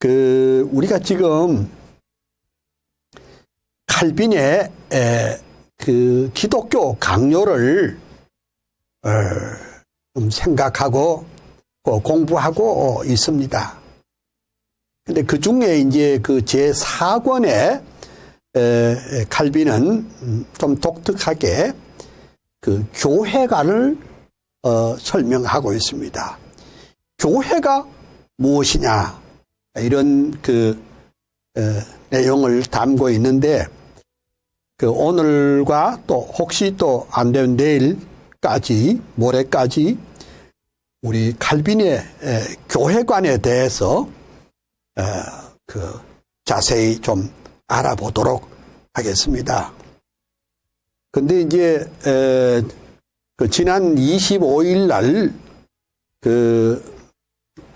우리가 지금 칼빈의 그 기독교 강요를 좀 생각하고 공부하고 있습니다. 근데 그 중에 이제 그 제4권에 칼빈은 좀 독특하게 그 교회관을 설명하고 있습니다. 교회가 무엇이냐, 이런 그 내용을 담고 있는데, 그 오늘과 또 혹시 또 안 되면 내일까지, 모레까지 우리 칼빈의 교회관에 대해서 그 자세히 좀 알아보도록 하겠습니다. 근데 이제 그 지난 25일 날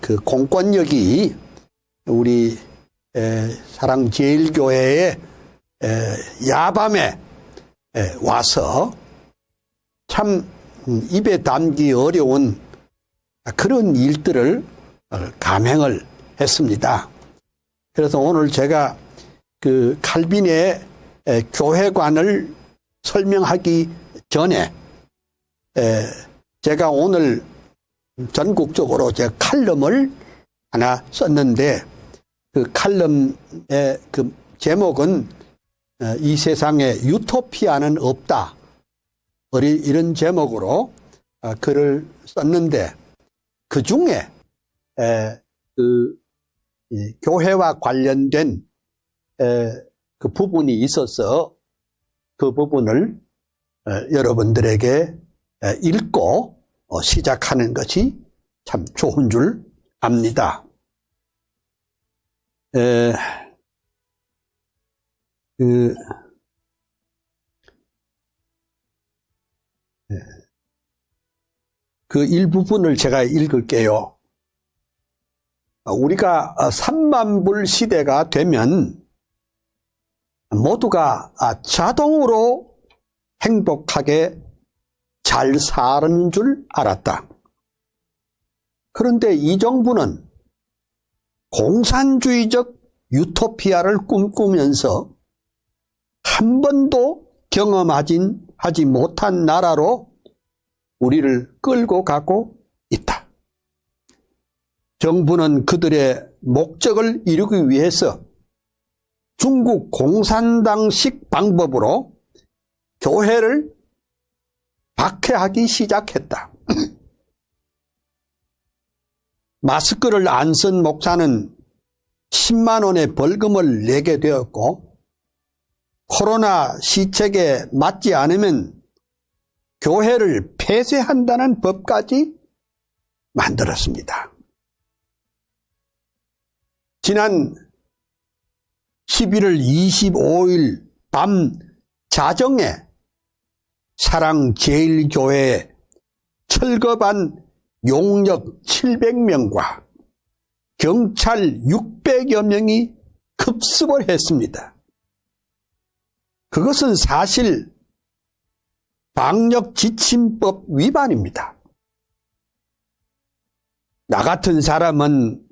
그 공권력이 우리 사랑제일교회의 야밤에 와서 참 입에 담기 어려운 그런 일들을 감행을 했습니다. 그래서 오늘 제가 그 칼빈의 교회관을 설명하기 전에 제가 오늘 전국적으로 제 칼럼을 하나 썼는데, 그 칼럼의 그 제목은 이 세상에 유토피아는 없다, 이런 제목으로 글을 썼는데, 그 중에 그 교회와 관련된 그 부분이 있어서 그 부분을 여러분들에게 읽고 시작하는 것이 참 좋은 줄 압니다. 그 일부분을 제가 읽을게요. 우리가 3만 불 시대가 되면 모두가 자동으로 행복하게 잘 사는 줄 알았다. 그런데 이 정부는 공산주의적 유토피아를 꿈꾸면서 한 번도 경험하지 못한 나라로 우리를 끌고 가고 있다. 정부는 그들의 목적을 이루기 위해서 중국 공산당식 방법으로 교회를 박해하기 시작했다. 마스크를 안 쓴 목사는 10만 원의 벌금을 내게 되었고, 코로나 시책에 맞지 않으면 교회를 폐쇄한다는 법까지 만들었습니다. 지난 11월 25일 밤 자정에 사랑제일교회에 철거반 용역 700명과 경찰 600여 명이 급습을 했습니다. 그것은 사실 방역지침법 위반입니다. 나 같은 사람은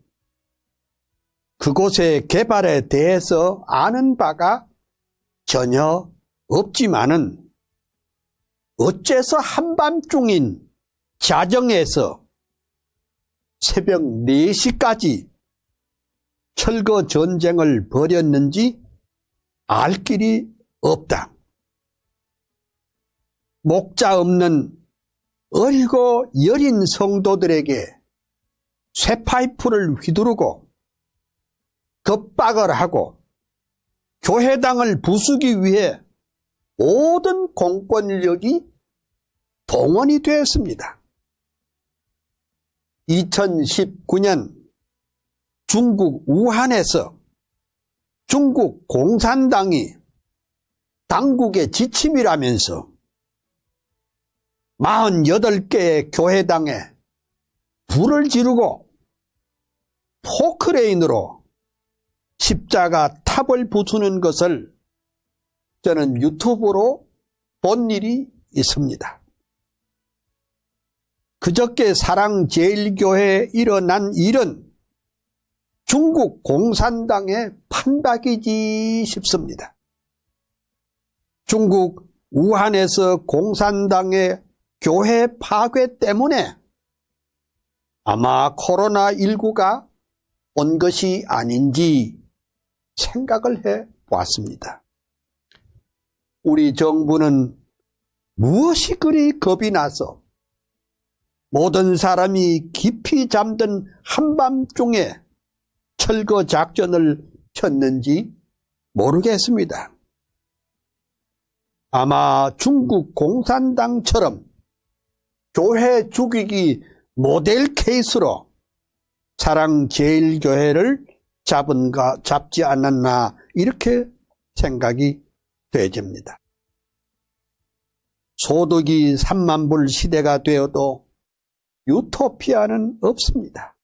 그곳의 개발에 대해서 아는 바가 전혀 없지만은 어째서 한밤중인 자정에서 새벽 4시까지 철거 전쟁을 벌였는지 알 길이 없다. 목자 없는 어리고 여린 성도들에게 쇠파이프를 휘두르고 겁박을 하고 교회당을 부수기 위해 모든 공권력이 동원이 되었습니다. 2019년 중국 우한에서 중국 공산당이 당국의 지침이라면서 48개의 교회당에 불을 지르고 포크레인으로 십자가 탑을 부수는 것을 저는 유튜브로 본 일이 있습니다. 그저께 사랑제일교회에 일어난 일은 중국 공산당의 판박이지 싶습니다. 중국 우한에서 공산당의 교회 파괴 때문에 아마 코로나19가 온 것이 아닌지 생각을 해 보았습니다. 우리 정부는 무엇이 그리 겁이 나서 모든 사람이 깊이 잠든 한밤중에 철거 작전을 폈는지 모르겠습니다. 아마 중국 공산당처럼 교회 죽이기 모델 케이스로 사랑제일교회를 잡지 않았나 이렇게 생각이 되집니다. 소득이 3만 불 시대가 되어도 유토피아는 없습니다.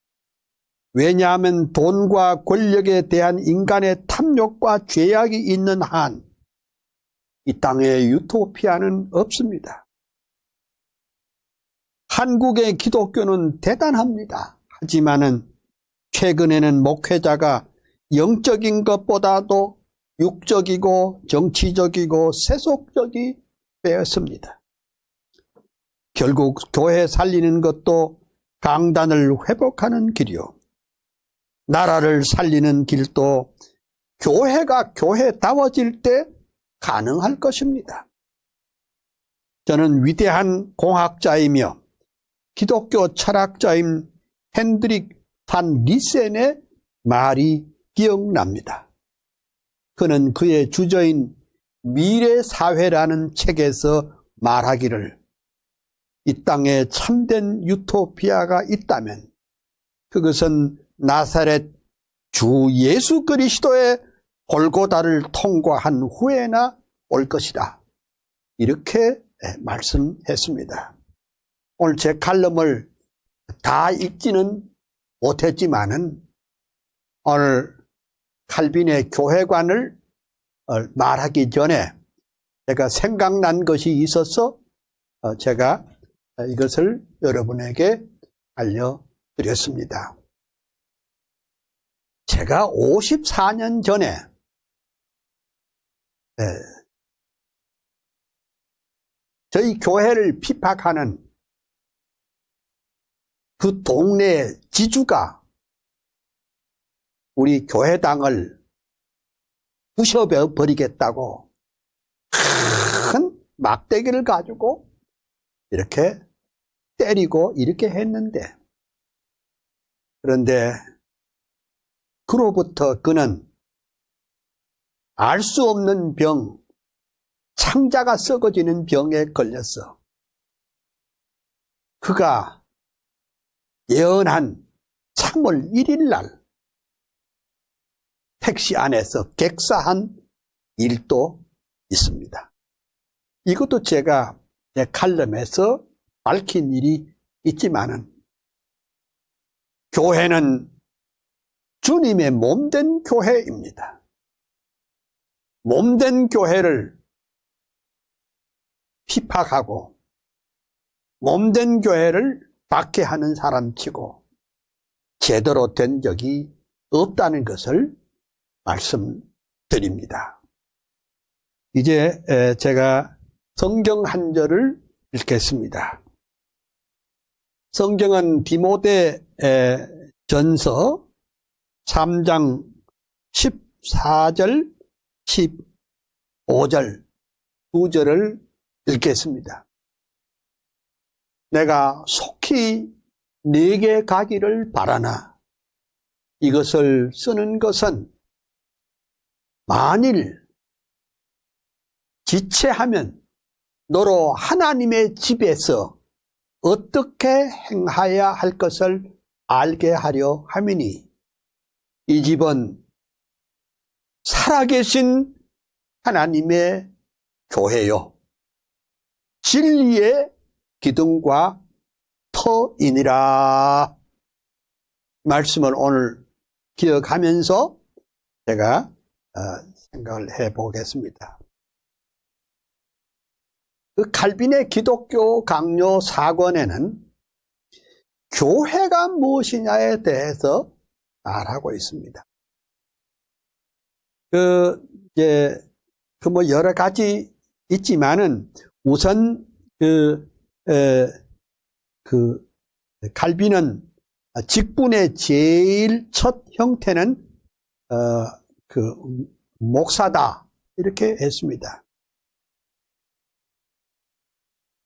왜냐하면 돈과 권력에 대한 인간의 탐욕과 죄악이 있는 한 이 땅에 유토피아는 없습니다. 한국의 기독교는 대단합니다. 하지만은 최근에는 목회자가 영적인 것보다도 육적이고 정치적이고 세속적이 되었습니다. 결국 교회 살리는 것도 강단을 회복하는 길이요. 나라를 살리는 길도 교회가 교회다워질 때 가능할 것입니다. 저는 위대한 공학자이며 기독교 철학자인 핸드릭 반 리센의 말이 기억납니다. 그는 그의 주저인 미래사회라는 책에서 말하기를 이 땅에 참된 유토피아가 있다면 그것은 나사렛 주 예수 그리스도의 골고다를 통과한 후에나 올 것이다. 이렇게 말씀했습니다. 오늘 제 칼럼을 다 읽지는 못했지만은 오늘 칼빈의 교회관을 말하기 전에 제가 생각난 것이 있어서 제가 이것을 여러분에게 알려드렸습니다. 제가 54년 전에 저희 교회를 핍박하는 그 동네 지주가 우리 교회당을 부셔버리겠다고 큰 막대기를 가지고 이렇게 때리고 이렇게 했는데, 그런데 그로부터 그는 알 수 없는 병, 창자가 썩어지는 병에 걸렸어. 그가 예언한 3월 1일 날 택시 안에서 객사한 일도 있습니다. 이것도 제가 제 칼럼에서 밝힌 일이 있지만은, 교회는 주님의 몸된 교회입니다. 몸된 교회를 핍박하고 몸된 교회를 박해하는 사람치고 제대로 된 적이 없다는 것을 말씀드립니다. 이제 제가 성경 한 절을 읽겠습니다. 성경은 디모데 전서 3장 14절 15절 두 절을 읽겠습니다. 내가 속히 네게 가기를 바라나 이것을 쓰는 것은 만일 지체하면 너로 하나님의 집에서 어떻게 행하여야 할 것을 알게 하려 함이니, 이 집은 살아계신 하나님의 교회요 진리의 기둥과 터이니라. 말씀을 오늘 기억하면서 제가 생각을 해보겠습니다. 그 칼빈의 기독교 강요 4권에는 교회가 무엇이냐에 대해서 말하고 있습니다. 뭐 여러 가지 있지만은 우선 칼빈은 직분의 제일 첫 형태는 목사다 이렇게 했습니다.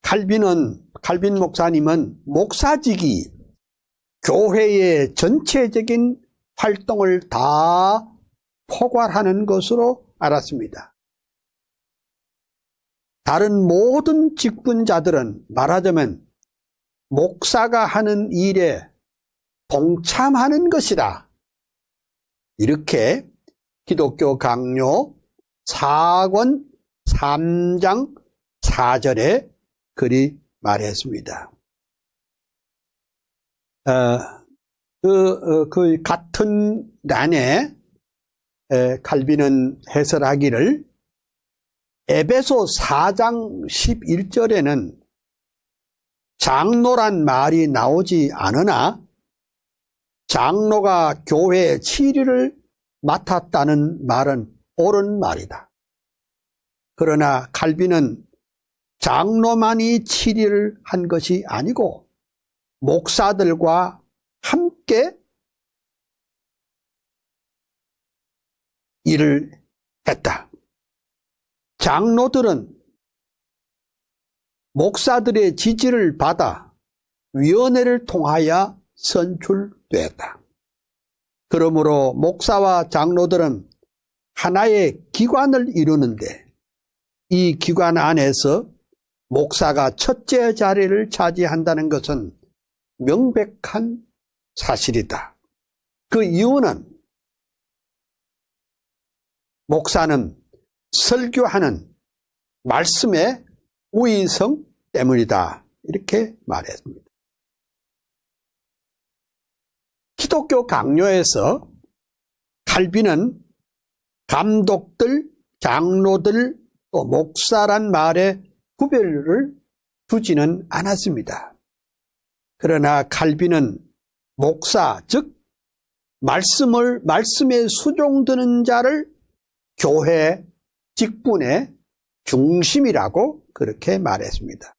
칼빈 목사님은 목사직이 교회의 전체적인 활동을 다 포괄하는 것으로 알았습니다. 다른 모든 직분자들은 말하자면 목사가 하는 일에 동참하는 것이다. 이렇게 기독교 강요 4권 3장 4절에 그리 말했습니다. 그 같은 난에 칼빈은 해설하기를 에베소 4장 11절에는 장로란 말이 나오지 않으나 장로가 교회의 치리를 맡았다는 말은 옳은 말이다. 그러나 칼빈은 장로만이 치리를 한 것이 아니고 목사들과 함께 일을 했다. 장로들은 목사들의 지지를 받아 위원회를 통하여 선출되었다. 그러므로 목사와 장로들은 하나의 기관을 이루는데 이 기관 안에서 목사가 첫째 자리를 차지한다는 것은 명백한 사실이다. 그 이유는 목사는 설교하는 말씀의 우위성 때문이다. 이렇게 말했습니다. 기독교 강요에서 칼빈은 감독들, 장로들, 또 목사란 말에 구별을 두지는 않았습니다. 그러나 칼빈은 목사, 즉 말씀에 수종드는 자를 교회 직분의 중심이라고 그렇게 말했습니다.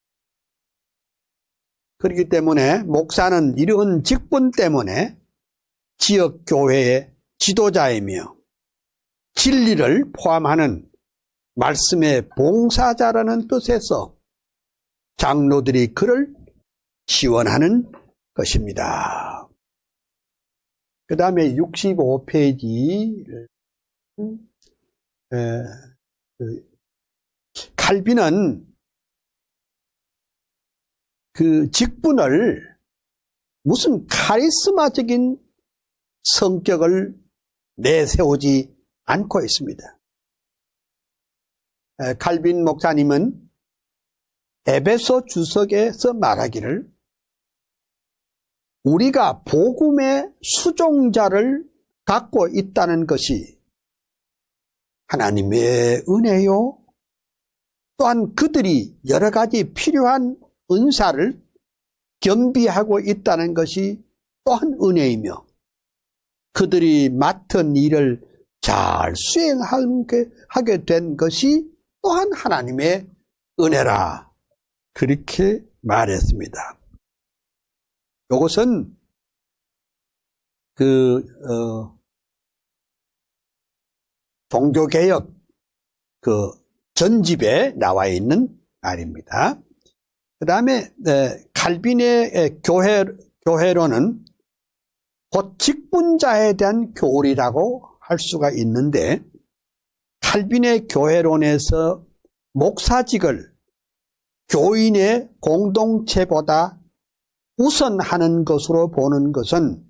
그렇기 때문에 목사는 이러한 직분 때문에 지역교회의 지도자이며 진리를 포함하는 말씀의 봉사자라는 뜻에서 장로들이 그를 지원하는 것입니다. 그 다음에 65페이지 칼빈은 그 직분을 무슨 카리스마적인 성격을 내세우지 않고 있습니다. 칼빈 목사님은 에베소 주석에서 말하기를 우리가 복음의 수종자를 갖고 있다는 것이 하나님의 은혜요. 또한 그들이 여러 가지 필요한 은사를 겸비하고 있다는 것이 또한 은혜이며 그들이 맡은 일을 잘 수행하게 된 것이 또한 하나님의 은혜라. 그렇게 말했습니다. 이것은 종교개혁 전집에 나와 있는 말입니다. 그 다음에 칼빈의 교회론은 곧 직분자에 대한 교리라고 할 수가 있는데 칼빈의 교회론에서 목사직을 교인의 공동체보다 우선하는 것으로 보는 것은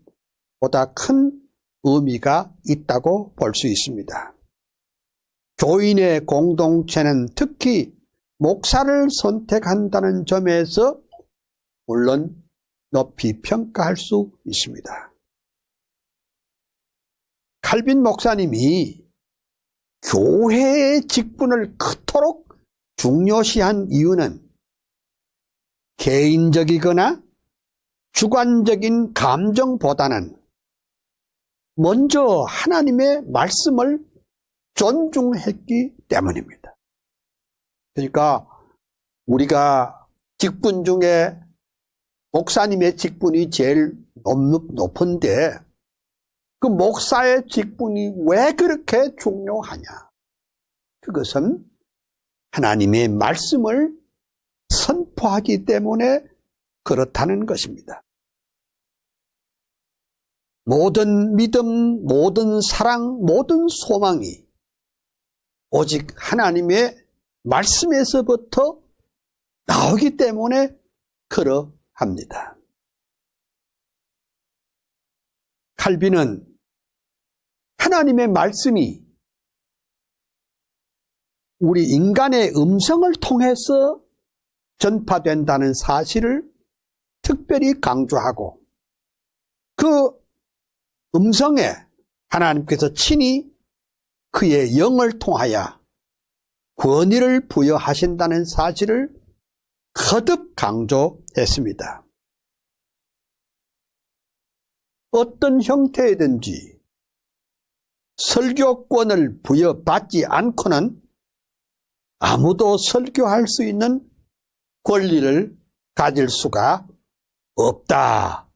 보다 큰 의미가 있다고 볼 수 있습니다. 교인의 공동체는 특히 목사를 선택한다는 점에서 물론 높이 평가할 수 있습니다. 칼빈 목사님이 교회의 직분을 그토록 중요시한 이유는 개인적이거나 주관적인 감정보다는 먼저 하나님의 말씀을 존중했기 때문입니다. 그러니까 우리가 직분 중에 목사님의 직분이 제일 높은데 그 목사의 직분이 왜 그렇게 중요하냐? 그것은 하나님의 말씀을 선포하기 때문에 그렇다는 것입니다. 모든 믿음, 모든 사랑, 모든 소망이 오직 하나님의 말씀에서부터 나오기 때문에 그러합니다. 칼빈은 하나님의 말씀이 우리 인간의 음성을 통해서 전파된다는 사실을 특별히 강조하고 그 음성에 하나님께서 친히 그의 영을 통하여 권위를 부여하신다는 사실을 거듭 강조했습니다. 어떤 형태이든지 설교권을 부여받지 않고는 아무도 설교할 수 있는 권리를 가질 수가 없다.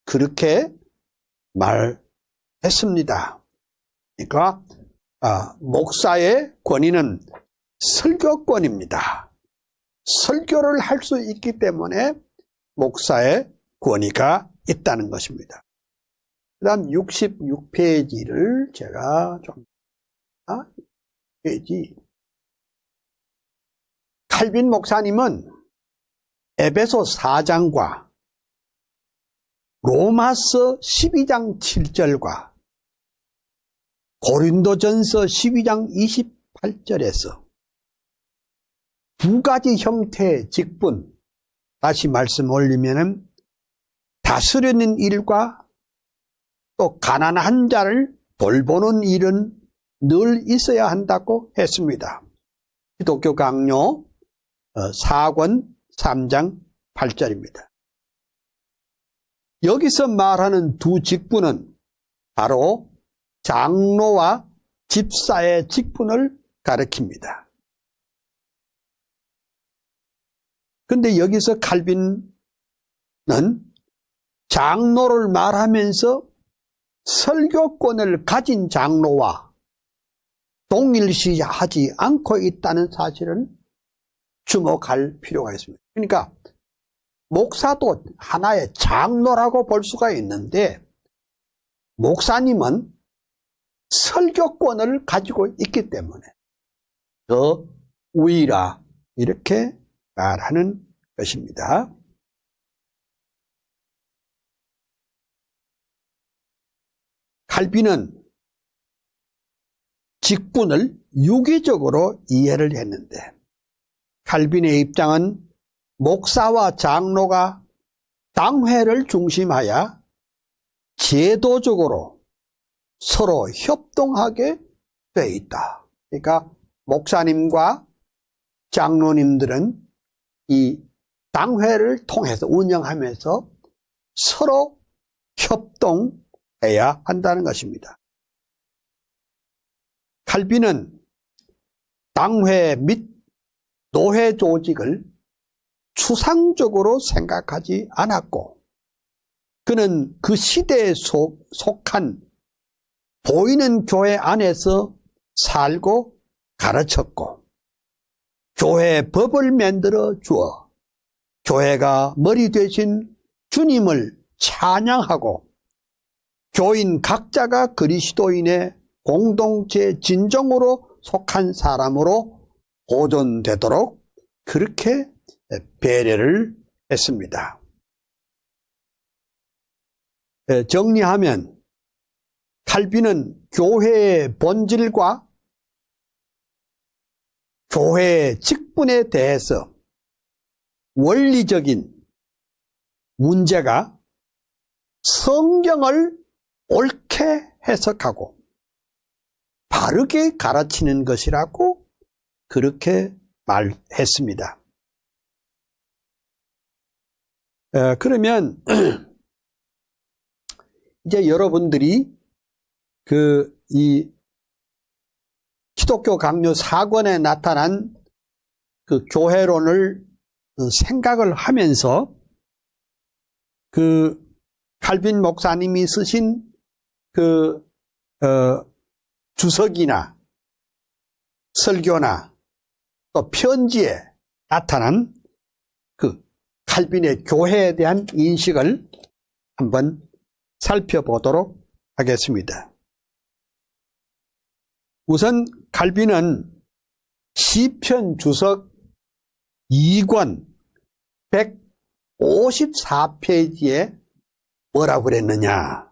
그렇게 말했습니다. 그러니까 목사의 권위는 설교권입니다. 설교를 할 수 있기 때문에 목사의 권위가 있다는 것입니다. 그 다음 66페이지를 제가 좀 페이지. 칼빈 목사님은 에베소 4장과 로마서 12장 7절과 고린도전서 12장 28절에서 두 가지 형태의 직분, 다시 말씀 올리면은 다스리는 일과 또 가난한 자를 돌보는 일은 늘 있어야 한다고 했습니다. 기독교 강요 4권 3장 8절입니다. 여기서 말하는 두 직분은 바로 장로와 집사의 직분을 가리킵니다. 그런데 여기서 칼빈은 장로를 말하면서 설교권을 가진 장로와 동일시하지 않고 있다는 사실은 주목할 필요가 있습니다. 그러니까 목사도 하나의 장로라고 볼 수가 있는데 목사님은 설교권을 가지고 있기 때문에 더 우위라 이렇게 말하는 것입니다. 칼빈은 직분을 유기적으로 이해를 했는데 칼빈의 입장은 목사와 장로가 당회를 중심하여 제도적으로 서로 협동하게 되어 있다. 그러니까 목사님과 장로님들은 이 당회를 통해서 운영하면서 서로 협동해야 한다는 것입니다. 칼빈은 당회 및 노회 조직을 추상적으로 생각하지 않았고 그는 그 시대에 속한 보이는 교회 안에서 살고 가르쳤고 교회 법을 만들어 주어 교회가 머리 되신 주님을 찬양하고 교인 각자가 그리스도인의 공동체 진정으로 속한 사람으로 보존되도록 그렇게 배려를 했습니다. 정리하면 칼빈은 교회의 본질과 교회의 직분에 대해서 원리적인 문제가 성경을 옳게 해석하고 바르게 가르치는 것이라고 그렇게 말했습니다. 그러면 이제 여러분들이 이 기독교 강요 4권에 나타난 그 교회론을 생각을 하면서 칼빈 목사님이 쓰신 주석이나 설교나 또 편지에 나타난 칼빈의 교회에 대한 인식을 한번 살펴보도록 하겠습니다. 우선 칼빈은 시편 주석 2권 154페이지에 뭐라고 그랬느냐?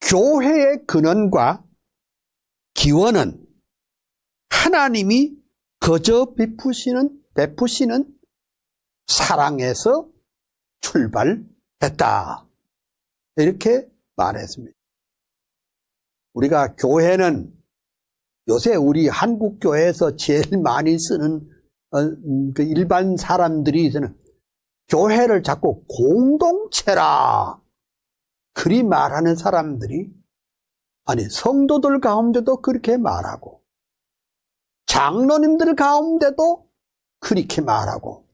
교회의 근원과 기원은 하나님이 거저 베푸시는 사랑에서 출발했다. 이렇게 말했습니다. 우리가 교회는 요새 우리 한국 교회에서 제일 많이 쓰는 일반 사람들이 교회를 자꾸 공동체라 그리 말하는 사람들이 성도들 가운데도 그렇게 말하고 장로님들 가운데도 그렇게 말하고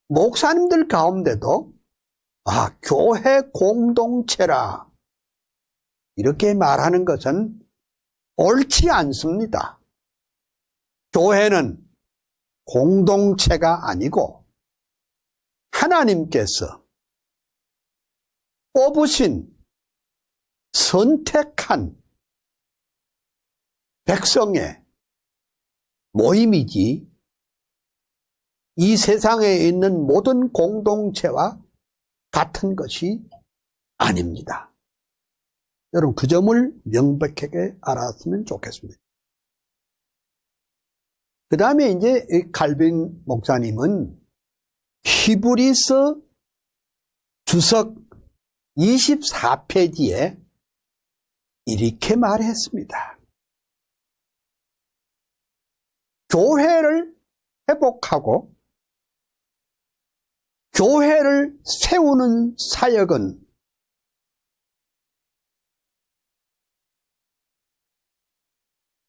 목사님들 가운데도 교회 공동체라 이렇게 말하는 것은 옳지 않습니다. 교회는 공동체가 아니고 하나님께서 뽑으신 선택한 백성의 모임이지 이 세상에 있는 모든 공동체와 같은 것이 아닙니다. 여러분 그 점을 명백하게 알았으면 좋겠습니다. 그 다음에 이제 칼빈 목사님은 히브리서 주석 24페이지에 이렇게 말했습니다. 교회를 회복하고 교회를 세우는 사역은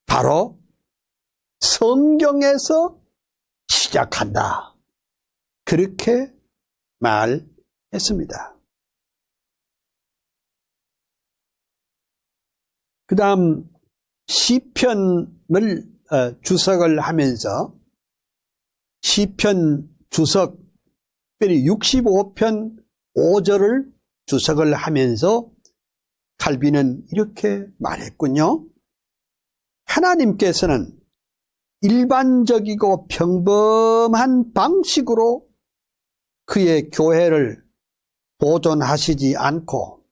바로 성경에서 시작한다. 그렇게 말했습니다. 그 다음 시편을 주석을 하면서 시편 주석 65편 5절을 주석을 하면서 칼빈은 이렇게 말했군요. 하나님께서는 일반적이고 평범한 방식으로 그의 교회를 보존하시지 않고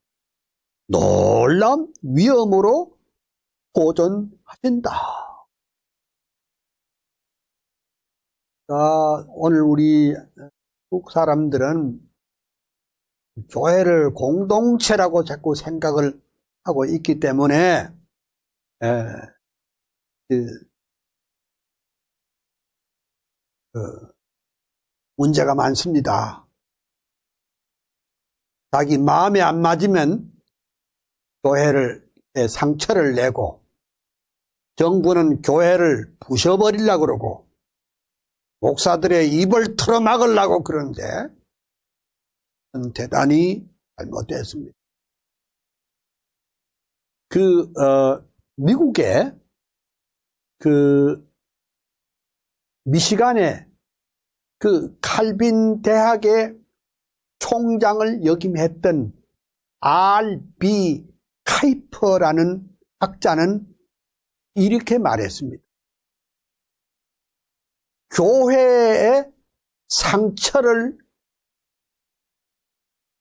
놀라운 위엄으로 보존하신다. 오늘 우리 한국 사람들은 교회를 공동체라고 자꾸 생각을 하고 있기 때문에 문제가 많습니다. 자기 마음에 안 맞으면 교회를 상처를 내고 정부는 교회를 부셔버리려고 그러고 목사들의 입을 틀어막으려고 그러는데 대단히 잘못됐습니다. 미국의 미시간에 칼빈 대학의 총장을 역임했던 R.B. 카이퍼라는 학자는 이렇게 말했습니다. 교회에 상처를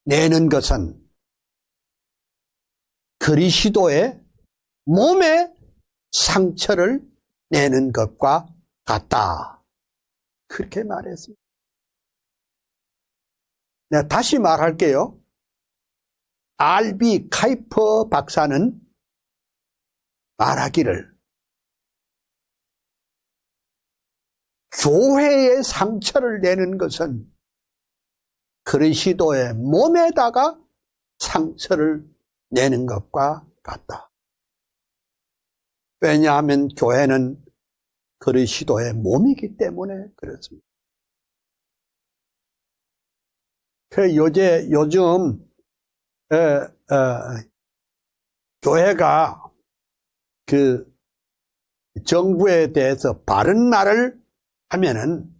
내는 것은 그리스도의 몸에 상처를 내는 것과 같다. 그렇게 말했습니다. 내가 다시 말할게요. R.B. 카이퍼 박사는 말하기를 교회에 상처를 내는 것은 그리스도의 몸에다가 상처를 내는 것과 같다. 왜냐하면 교회는 그리스도의 몸이기 때문에 그렇습니다. 요즘 교회가 그 정부에 대해서 바른 말을 하면은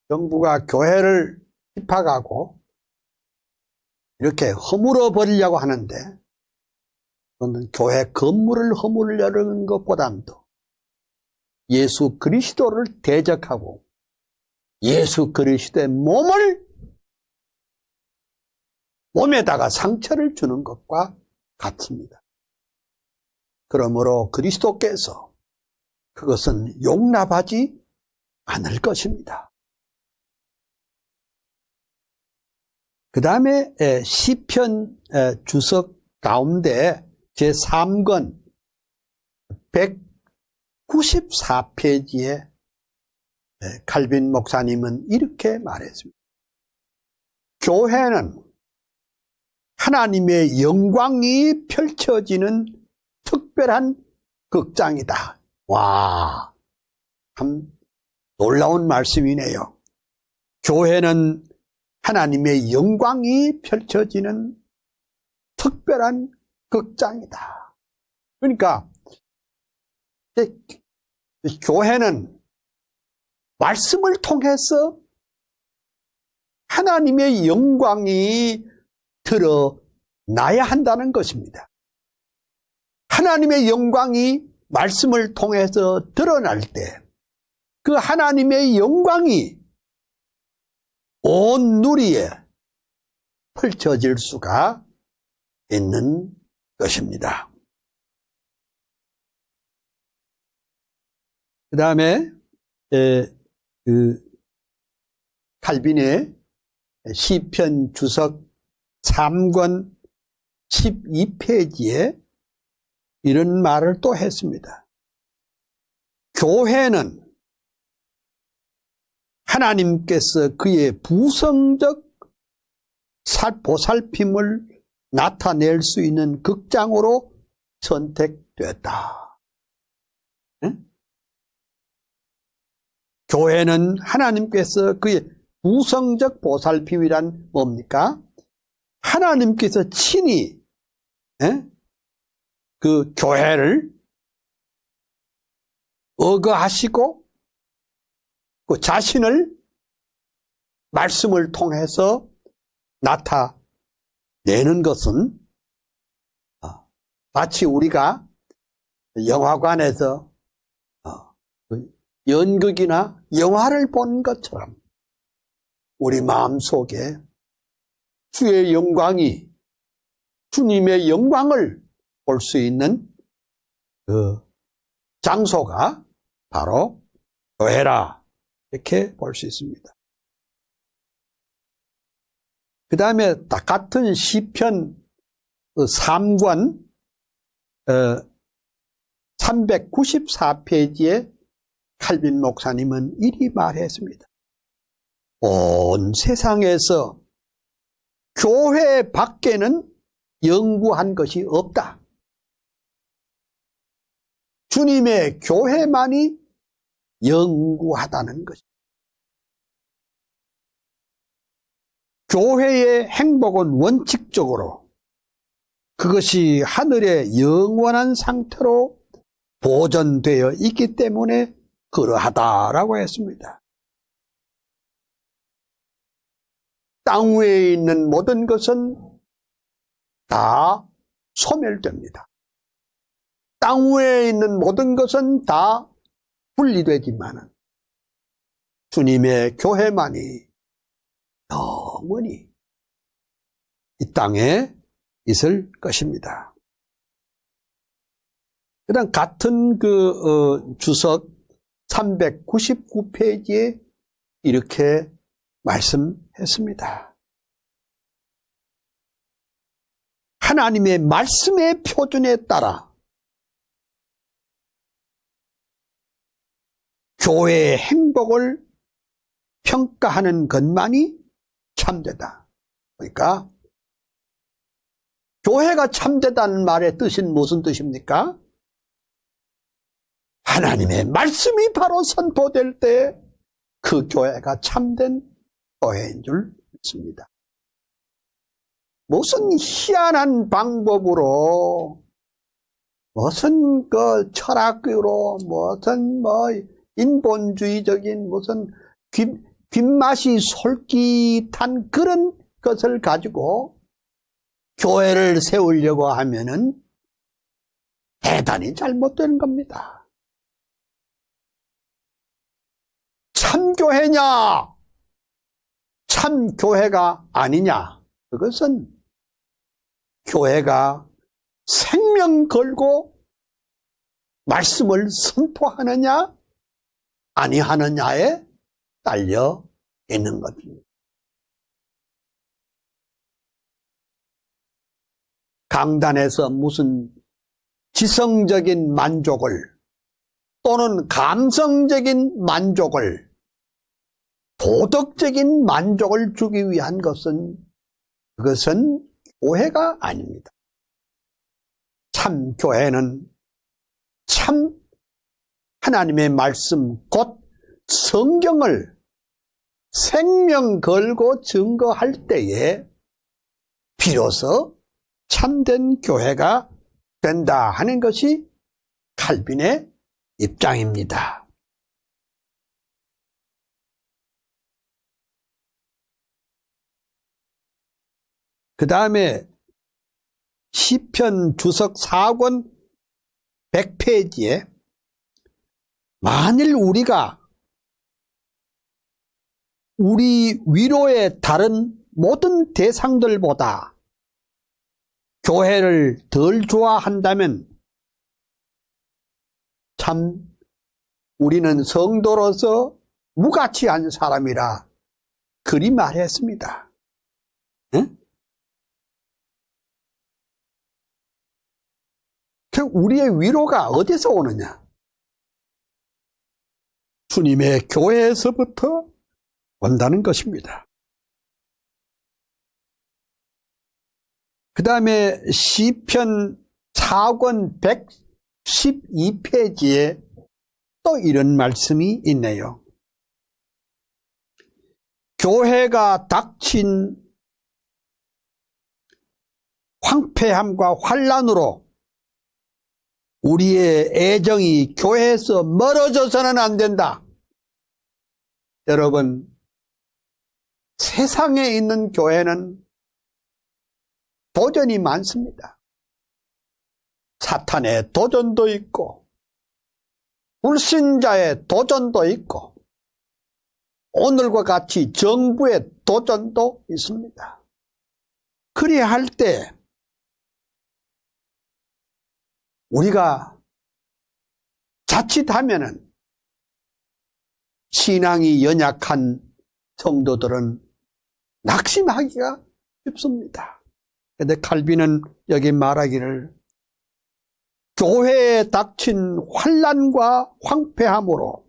정부가 교회를 핍박하고 이렇게 허물어 버리려고 하는데, 그거는 교회 건물을 허물려는 것보다도 예수 그리스도를 대적하고 예수 그리스도의 몸에다가 상처를 주는 것과 같습니다. 그러므로 그리스도께서 그것은 용납하지 않을 것입니다. 그 다음에 시편 주석 가운데 제3권 194페이지에 칼빈 목사님은 이렇게 말했습니다. 교회는 하나님의 영광이 펼쳐지는 특별한 극장이다. 와, 참 놀라운 말씀이네요. 교회는 하나님의 영광이 펼쳐지는 특별한 극장이다. 그러니까 교회는 말씀을 통해서 하나님의 영광이 드러나야 한다는 것입니다. 하나님의 영광이 말씀을 통해서 드러날 때 그 하나님의 영광이 온 누리에 펼쳐질 수가 있는 것입니다. 그 다음에 칼빈의 시편 주석 3권 12페이지에 이런 말을 또 했습니다. 교회는 하나님께서 그의 부성적 보살핌을 나타낼 수 있는 극장으로 선택됐다. 네? 교회는 하나님께서 그의 부성적 보살핌이란 뭡니까? 하나님께서 친히 그 교회를 억거하시고 그 자신을 말씀을 통해서 나타내는 것은 마치 우리가 영화관에서 연극이나 영화를 본 것처럼 우리 마음속에 주의 영광이, 주님의 영광을 볼 수 있는 그 장소가 바로 교회라, 이렇게 볼 수 있습니다. 그 다음에 같은 시편 3권 394페이지에 칼빈 목사님은 이리 말했습니다. 온 세상에서 교회 밖에는 영구한 것이 없다. 주님의 교회만이 영구하다는 것입니다. 교회의 행복은 원칙적으로 그것이 하늘의 영원한 상태로 보존되어 있기 때문에 그러하다라고 했습니다. 땅 위에 있는 모든 것은 다 소멸됩니다. 땅 위에 있는 모든 것은 다 분리되지만 주님의 교회만이 영원히 이 땅에 있을 것입니다. 그다음 같은 주석 399페이지에 이렇게 말씀했습니다. 하나님의 말씀의 표준에 따라 교회의 행복을 평가하는 것만이 참되다. 그러니까 교회가 참되다는 말의 뜻은 무슨 뜻입니까? 하나님의 말씀이 바로 선포될 때 그 교회가 참된 교회인 줄 믿습니다. 무슨 희한한 방법으로, 무슨 철학으로, 무슨 인본주의적인 무슨 귓맛이 솔깃한 그런 것을 가지고 교회를 세우려고 하면은 대단히 잘못된 겁니다. 참교회냐, 참교회가 아니냐, 그것은 교회가 생명 걸고 말씀을 선포하느냐 아니하느냐에 딸려 있는 것입니다. 강단에서 무슨 지성적인 만족을 또는 감성적인 만족을, 도덕적인 만족을 주기 위한 것은, 그것은 교회가 아닙니다. 참 교회는 참 하나님의 말씀, 곧 성경을 생명 걸고 증거할 때에 비로소 참된 교회가 된다 하는 것이 칼빈의 입장입니다. 그 다음에 시편 주석 4권 100페이지에 만일 우리가 우리 위로의 다른 모든 대상들보다 교회를 덜 좋아한다면 참 우리는 성도로서 무가치한 사람이라 그리 말했습니다. 응? 우리의 위로가 어디서 오느냐? 주님의 교회에서부터 온다는 것입니다. 그 다음에 시편 4권 112페이지에 또 이런 말씀이 있네요. 교회가 닥친 황폐함과 환난으로 우리의 애정이 교회에서 멀어져서는 안 된다. 여러분, 세상에 있는 교회는 도전이 많습니다. 사탄의 도전도 있고 불신자의 도전도 있고 오늘과 같이 정부의 도전도 있습니다. 그리야 할 때 우리가 자칫하면은 신앙이 연약한 성도들은 낙심하기가 쉽습니다. 그런데 칼빈은 여기 말하기를 교회에 닥친 환난과 황폐함으로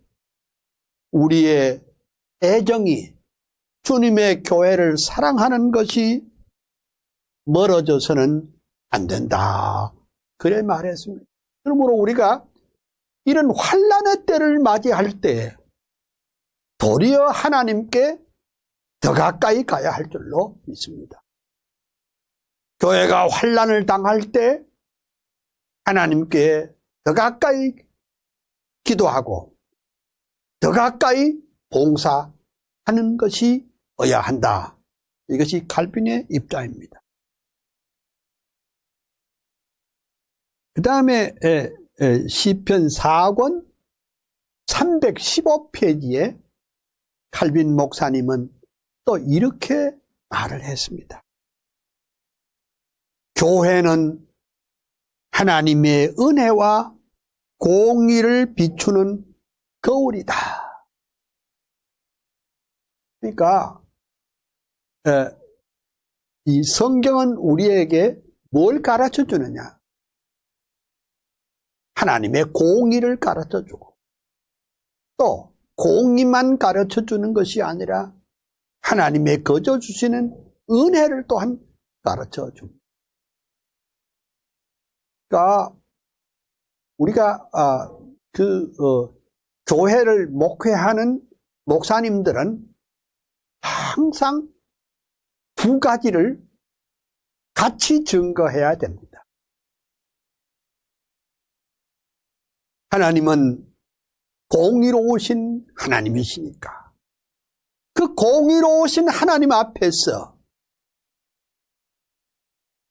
우리의 애정이 주님의 교회를 사랑하는 것이 멀어져서는 안 된다. 그래 말했습니다. 그러므로 우리가 이런 환난의 때를 맞이할 때 도리어 하나님께 더 가까이 가야 할 줄로 믿습니다. 교회가 환난을 당할 때 하나님께 더 가까이 기도하고 더 가까이 봉사하는 것이 어야 한다. 이것이 칼빈의 입장입니다. 그 다음에 시편 4권 315페이지에 칼빈 목사님은 또 이렇게 말을 했습니다. 교회는 하나님의 은혜와 공의를 비추는 거울이다. 그러니까 이 성경은 우리에게 뭘 가르쳐 주느냐? 하나님의 공의를 가르쳐 주고 또 공의만 가르쳐 주는 것이 아니라 하나님의 거저 주시는 은혜를 또한 가르쳐 줍니다. 우리가 교회를 목회하는 목사님들은 항상 두 가지를 같이 증거해야 됩니다. 하나님은 공의로우신 하나님이시니까 그 공의로우신 하나님 앞에서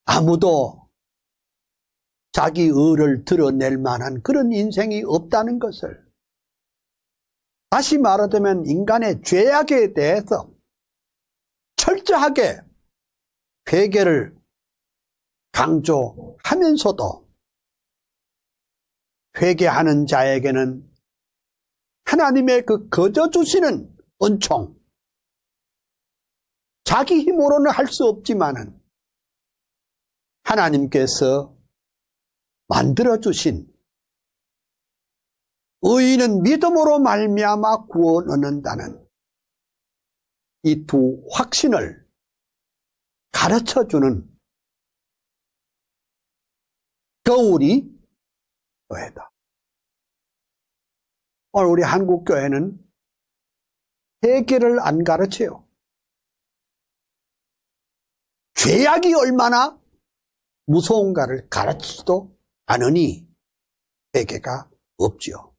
아무도 자기 의를 드러낼 만한 그런 인생이 없다는 것을, 다시 말하자면 인간의 죄악에 대해서 철저하게 회개를 강조하면서도 회개하는 자에게는 하나님의 그 거저 주시는 은총, 자기 힘으로는 할 수 없지만은 하나님께서 만들어주신 의인은 믿음으로 말미암아 구원 얻는다는 이 두 확신을 가르쳐주는 겨울이 교회다. 오늘 우리 한국교회는 회개를 안 가르쳐요. 죄악이 얼마나 무서운가를 가르치지도 않으니 회개가 없죠.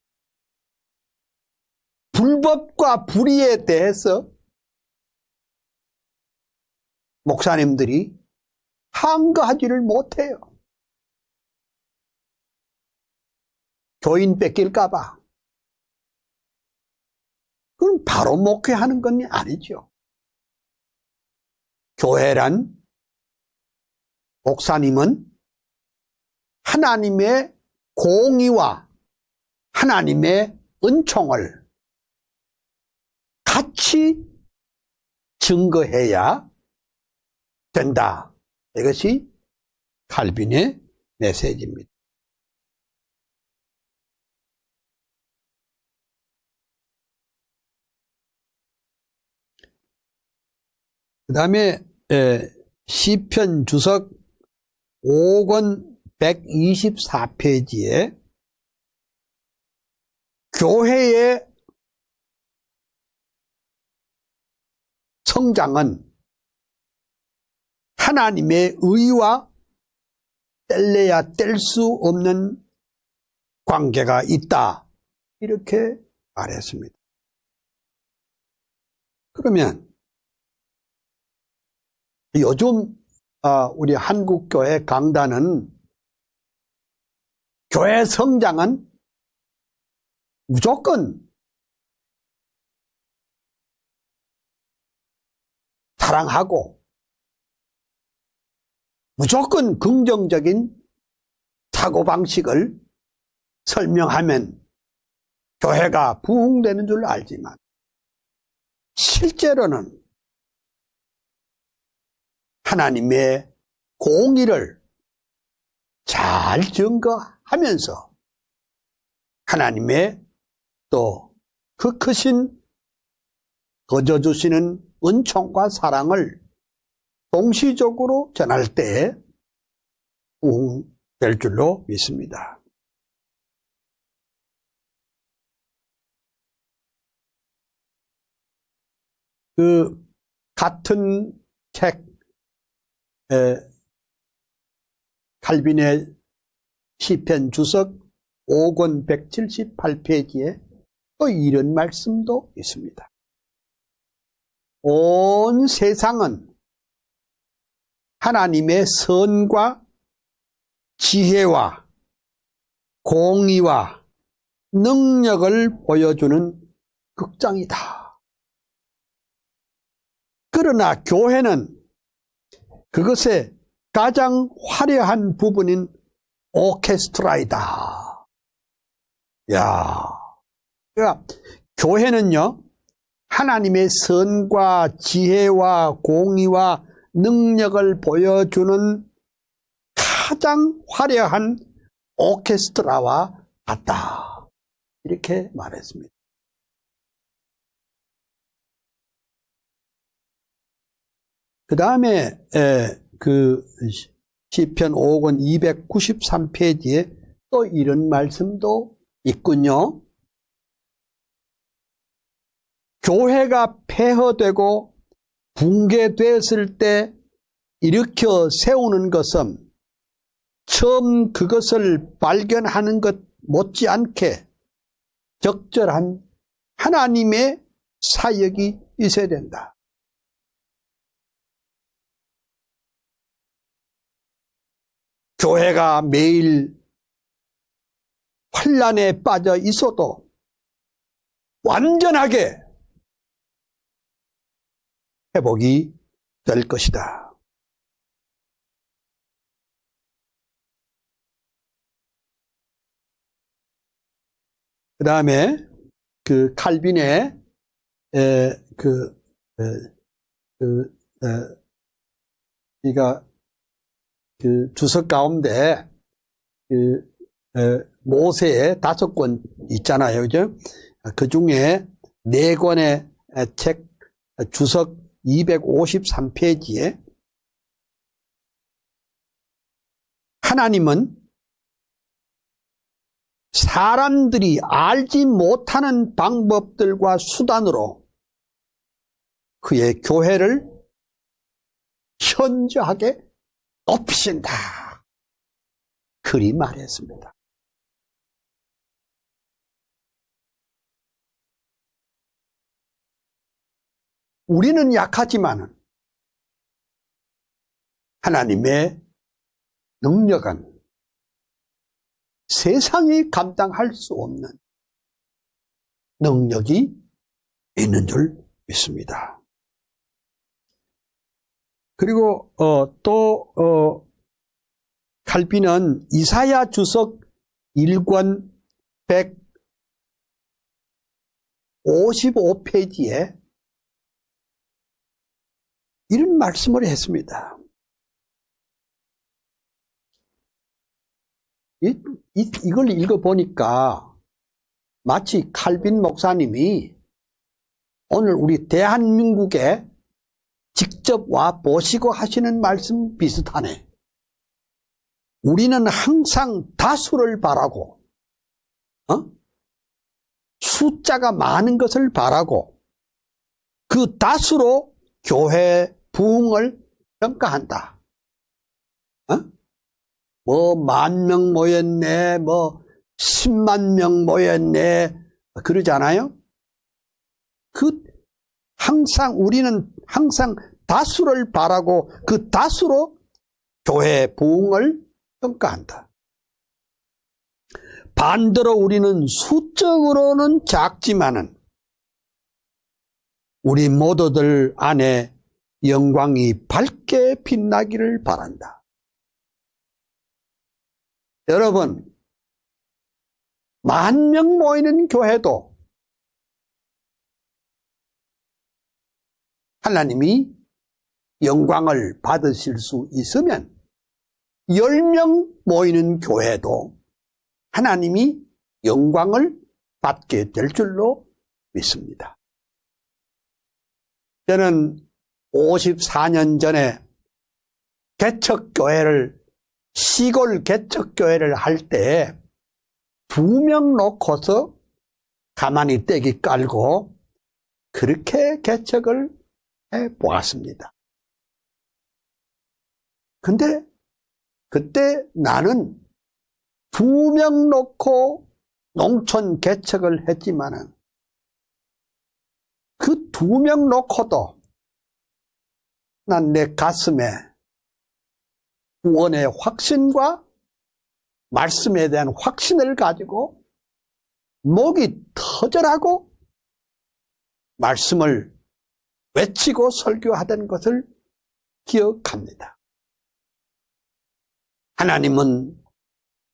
불법과 불의에 대해서 목사님들이 한가하지를 못해요. 교인 뺏길까봐. 그건 바로 목회하는 건 아니죠. 교회란, 목사님은 하나님의 공의와 하나님의 은총을 같이 증거해야 된다. 이것이 칼빈의 메시지입니다. 그 다음에 시편 주석 5권 124페이지에 교회의 성장은 하나님의 의와 뗄래야 뗄 수 없는 관계가 있다. 이렇게 말했습니다. 그러면 요즘 우리 한국교회 강단은 교회 성장은 무조건 사랑하고 무조건 긍정적인 사고방식을 설명하면 교회가 부흥되는 줄 알지만 실제로는 하나님의 공의를 잘 증거하면서 하나님의 또 그 크신 거저 주시는 은총과 사랑을 동시적으로 전할 때 부흥될 줄로 믿습니다. 그 같은 책 칼빈의 시편 주석 5권 178페이지에 또 이런 말씀도 있습니다. 온 세상은 하나님의 선과 지혜와 공의와 능력을 보여주는 극장이다. 그러나 교회는 그것의 가장 화려한 부분인 오케스트라이다. 그러니까 교회는요, 하나님의 선과 지혜와 공의와 능력을 보여주는 가장 화려한 오케스트라와 같다. 이렇게 말했습니다. 그 다음에 그 시편 5권 293페이지에 또 이런 말씀도 있군요. 교회가 폐허되고 붕괴됐을 때 일으켜 세우는 것은 처음 그것을 발견하는 것 못지않게 적절한 하나님의 사역이 있어야 된다. 교회가 매일 환난에 빠져 있어도 완전하게 회복이 될 것이다. 그 다음에 그 칼빈의 이가 그 주석 가운데 모세의 5권 있잖아요, 그죠? 그 중에 4권의 책 주석 253페이지에 하나님은 사람들이 알지 못하는 방법들과 수단으로 그의 교회를 현저하게 높이신다. 그리 말했습니다. 우리는 약하지만 하나님의 능력은 세상이 감당할 수 없는 능력이 있는 줄 믿습니다. 그리고 또 칼빈은 이사야 주석 1권 155페이지에 이런 말씀을 했습니다. 이걸 읽어보니까 마치 칼빈 목사님이 오늘 우리 대한민국에 직접 와 보시고 하시는 말씀 비슷하네. 우리는 항상 다수를 바라고, 숫자가 많은 것을 바라고, 그 다수로 교회 부흥을 평가한다. 뭐 10,000명 모였네, 뭐 10만 명 모였네, 그러잖아요. 우리는 항상 다수를 바라고 그 다수로 교회 부흥을 평가한다. 반대로 우리는 수적으로는 작지만은 우리 모두들 안에 영광이 밝게 빛나기를 바란다. 여러분, 10,000명 모이는 교회도 하나님이 영광을 받으실 수 있으면 10명 모이는 교회도 하나님이 영광을 받게 될 줄로 믿습니다. 저는 54년 전에 시골 개척교회를 할 때 2명 놓고서 가만히 떼기 깔고 그렇게 개척을 해보았습니다. 근데 그때 나는 2명 놓고 농촌 개척을 했지만은 그 2명 놓고도 난 내 가슴에 구원의 확신과 말씀에 대한 확신을 가지고 목이 터져라고 말씀을 외치고 설교하던 것을 기억합니다. 하나님은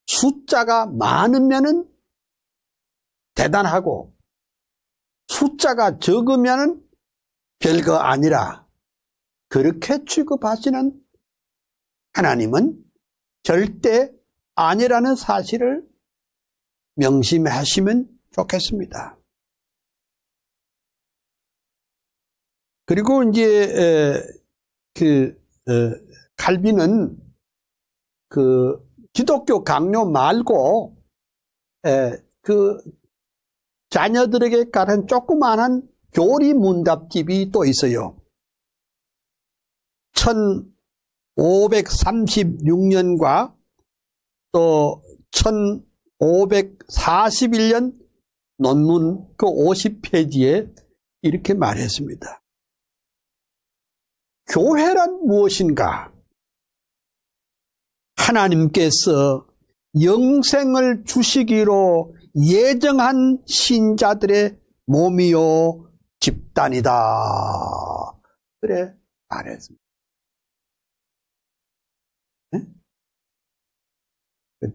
숫자가 많으면은 대단하고 숫자가 적으면은 별거 아니라 그렇게 취급하시는 하나님은 절대 아니라는 사실을 명심하시면 좋겠습니다. 그리고 이제 칼빈은 그 기독교 강요 말고 그 자녀들에게 가는 조그마한 교리 문답집이 또 있어요. 1536년과 또 1541년 논문 그 50페이지에 이렇게 말했습니다. 교회란 무엇인가? 하나님께서 영생을 주시기로 예정한 신자들의 몸이요 집단이다. 그래 말했습니다. 네?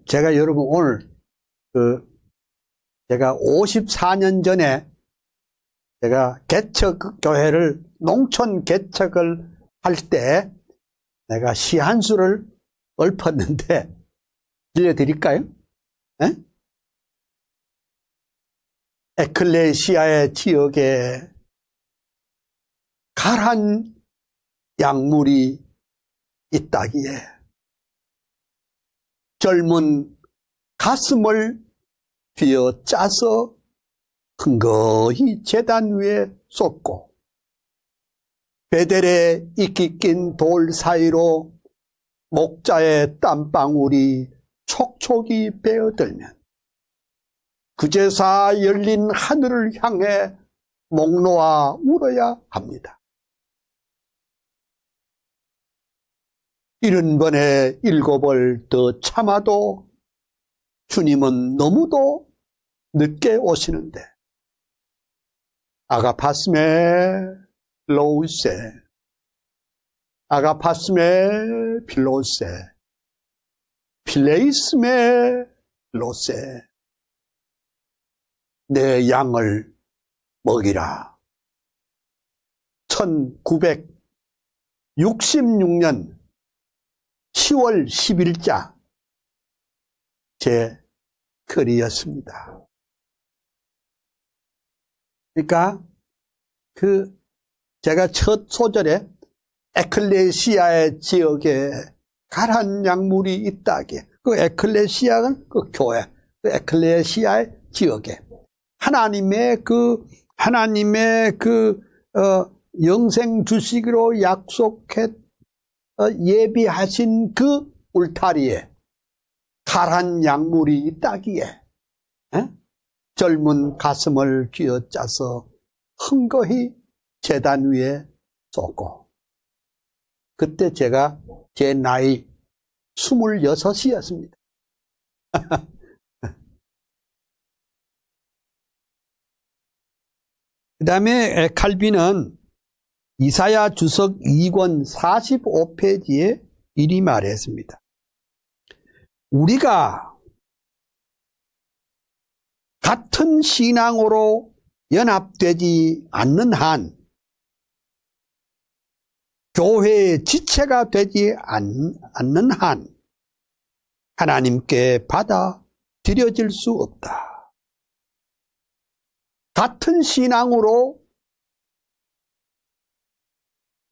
제가 여러분 오늘 제가 54년 전에 제가 개척교회를 농촌 개척을 할 때 내가 시 한 수를 읊었는데 들려드릴까요? 네? 에클레시아의 지역에 가란 약물이 있다기에 젊은 가슴을 쥐어짜서 흥거히 제단 위에 쏟고 베델에 이끼 낀 돌 사이로 목자의 땀방울이 촉촉이 베어들면 그제사 열린 하늘을 향해 목 놓아 울어야 합니다. 70번에 7을 더 참아도 주님은 너무도 늦게 오시는데 아가파스메 로우세 아가파스메 필로세 필레이스메 로세 내 양을 먹이라. 1966년 10월 10일자 제 글이었습니다. 그러니까 제가 첫 소절에 에클레시아의 지역에 가란 약물이 있다기에 그 에클레시아는 그 교회, 그 에클레시아의 지역에 하나님의 영생 주시기로 약속해 예비하신 그 울타리에 가란 약물이 있다기에 젊은 가슴을 쥐어짜서 흥거히 제단 위에 쏟고 그때 제가 제 나이 26이었습니다. 그 다음에 칼빈은 이사야 주석 2권 45페이지에 이리 말했습니다. 우리가 같은 신앙으로 연합되지 않는 한 교회의 지체가 되지 않는 한 하나님께 받아들여질 수 없다. 같은 신앙으로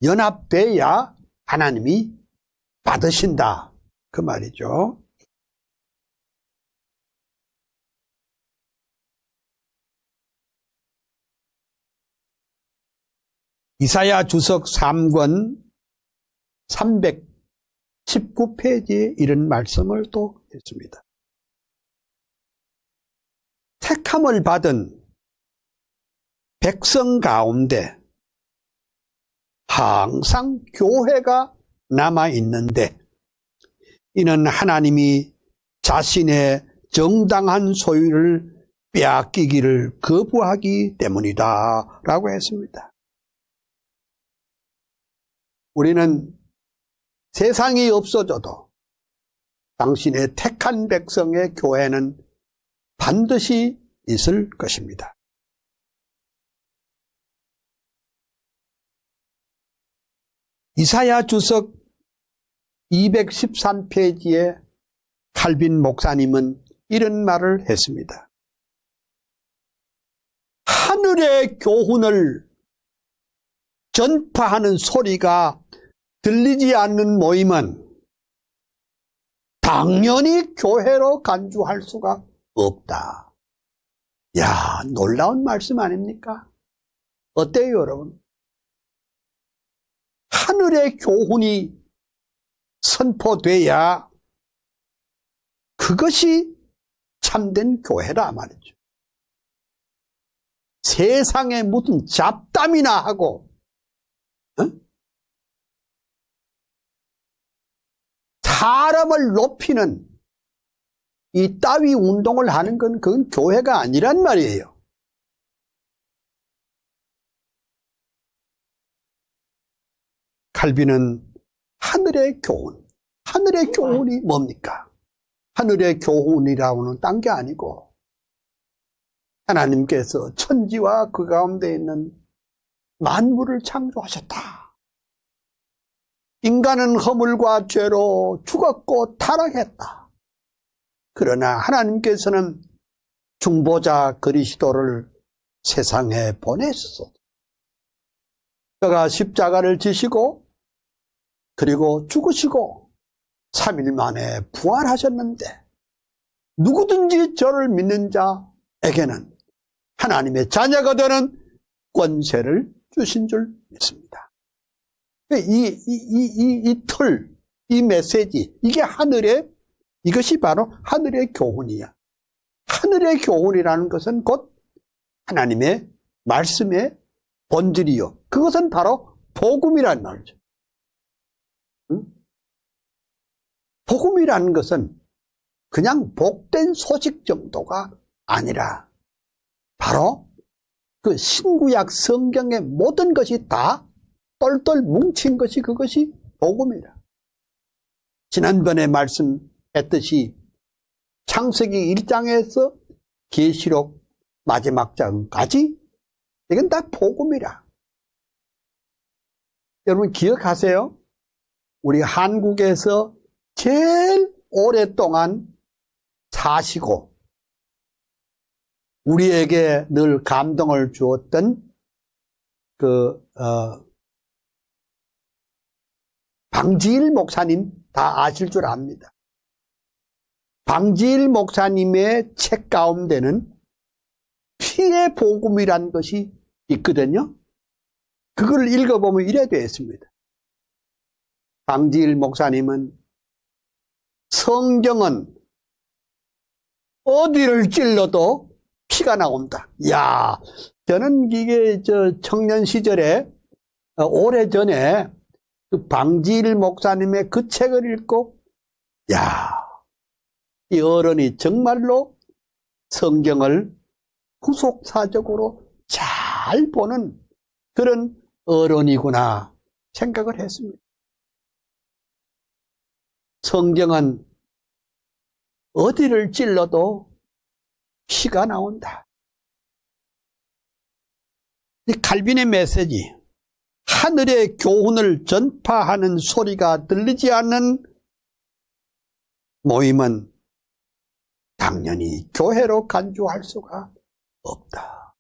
연합돼야 하나님이 받으신다. 그 말이죠. 이사야 주석 3권 319페이지에 이런 말씀을 또 했습니다. 택함을 받은 백성 가운데 항상 교회가 남아있는데 이는 하나님이 자신의 정당한 소유를 빼앗기기를 거부하기 때문이다 라고 했습니다. 우리는 세상이 없어져도 당신의 택한 백성의 교회는 반드시 있을 것입니다. 이사야 주석 213페이지에 칼빈 목사님은 이런 말을 했습니다. 하늘의 교훈을 전파하는 소리가 들리지 않는 모임은 당연히 교회로 간주할 수가 없다. 야, 놀라운 말씀 아닙니까? 어때요, 여러분? 하늘의 교훈이 선포돼야 그것이 참된 교회라 말이죠. 세상에 무슨 잡담이나 하고 사람을 높이는 이 따위 운동을 하는 건 그건 교회가 아니란 말이에요. 칼빈은 하늘의 교훈, 하늘의 교훈이 뭡니까? 하늘의 교훈이라고는 딴 게 아니고 하나님께서 천지와 그 가운데 있는 만물을 창조하셨다. 인간은 허물과 죄로 죽었고 타락했다. 그러나 하나님께서는 중보자 그리스도를 세상에 보내셨어. 그가 십자가를 지시고 그리고 죽으시고 3일 만에 부활하셨는데 누구든지 저를 믿는 자에게는 하나님의 자녀가 되는 권세를 주신 줄 믿습니다. 이 틀, 이 메시지, 이것이 바로 하늘의 교훈이야. 하늘의 교훈이라는 것은 곧 하나님의 말씀의 본질이요. 그것은 바로 복음이란 말이죠. 복음이라는 것은 그냥 복된 소식 정도가 아니라 바로 그 신구약 성경의 모든 것이 다 똘똘 뭉친 것이 그것이 복음이라. 지난번에 말씀했듯이 창세기 1장에서 계시록 마지막 장까지 이건 다 복음이라. 여러분 기억하세요? 우리 한국에서 제일 오랫동안 사시고 우리에게 늘 감동을 주었던 방지일 목사님 다 아실 줄 압니다. 방지일 목사님의 책 가운데는 피의 복음이란 것이 있거든요. 그걸 읽어보면 이래 되어 있습니다. 방지일 목사님은 성경은 어디를 찔러도 피가 나온다. 야, 저는 이게 청년 시절에 오래전에 그 방지일 목사님의 그 책을 읽고 야, 이 어른이 정말로 성경을 후속사적으로 잘 보는 그런 어른이구나 생각을 했습니다. 성경은 어디를 찔러도 피가 나온다. 이 칼빈의 메시지, 하늘의 교훈을 전파하는 소리가 들리지 않는 모임은 당연히 교회로 간주할 수가 없다.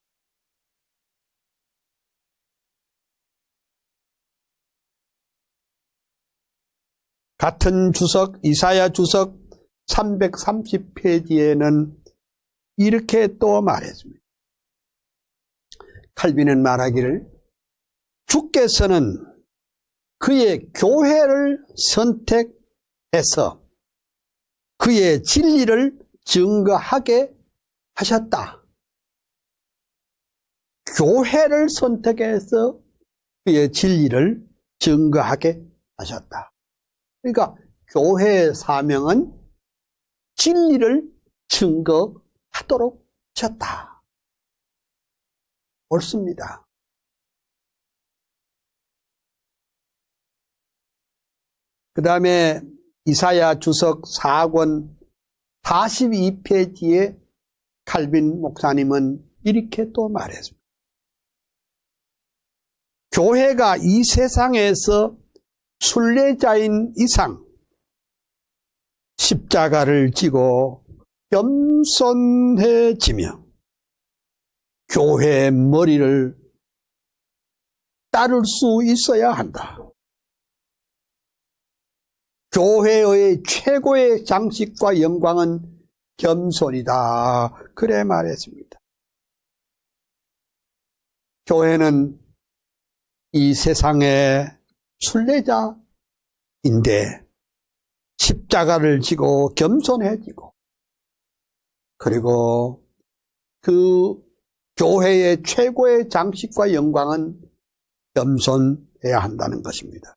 같은 주석, 이사야 주석 330페이지에는 이렇게 또 말했습니다. 칼빈은 말하기를 주께서는 그의 교회를 선택해서 그의 진리를 증거하게 하셨다. 교회를 선택해서 그의 진리를 증거하게 하셨다. 그러니까 교회의 사명은 진리를 증거하도록 하셨다. 옳습니다. 그 다음에 이사야 주석 4권 42페이지에 칼빈 목사님은 이렇게 또 말했습니다. 교회가 이 세상에서 순례자인 이상 십자가를 지고 겸손해지며 교회의 머리를 따를 수 있어야 한다. 교회의 최고의 장식과 영광은 겸손이다. 그래 말했습니다. 교회는 이 세상의 순례자인데 십자가를 지고 겸손해지고, 그리고 그 교회의 최고의 장식과 영광은 겸손해야 한다는 것입니다.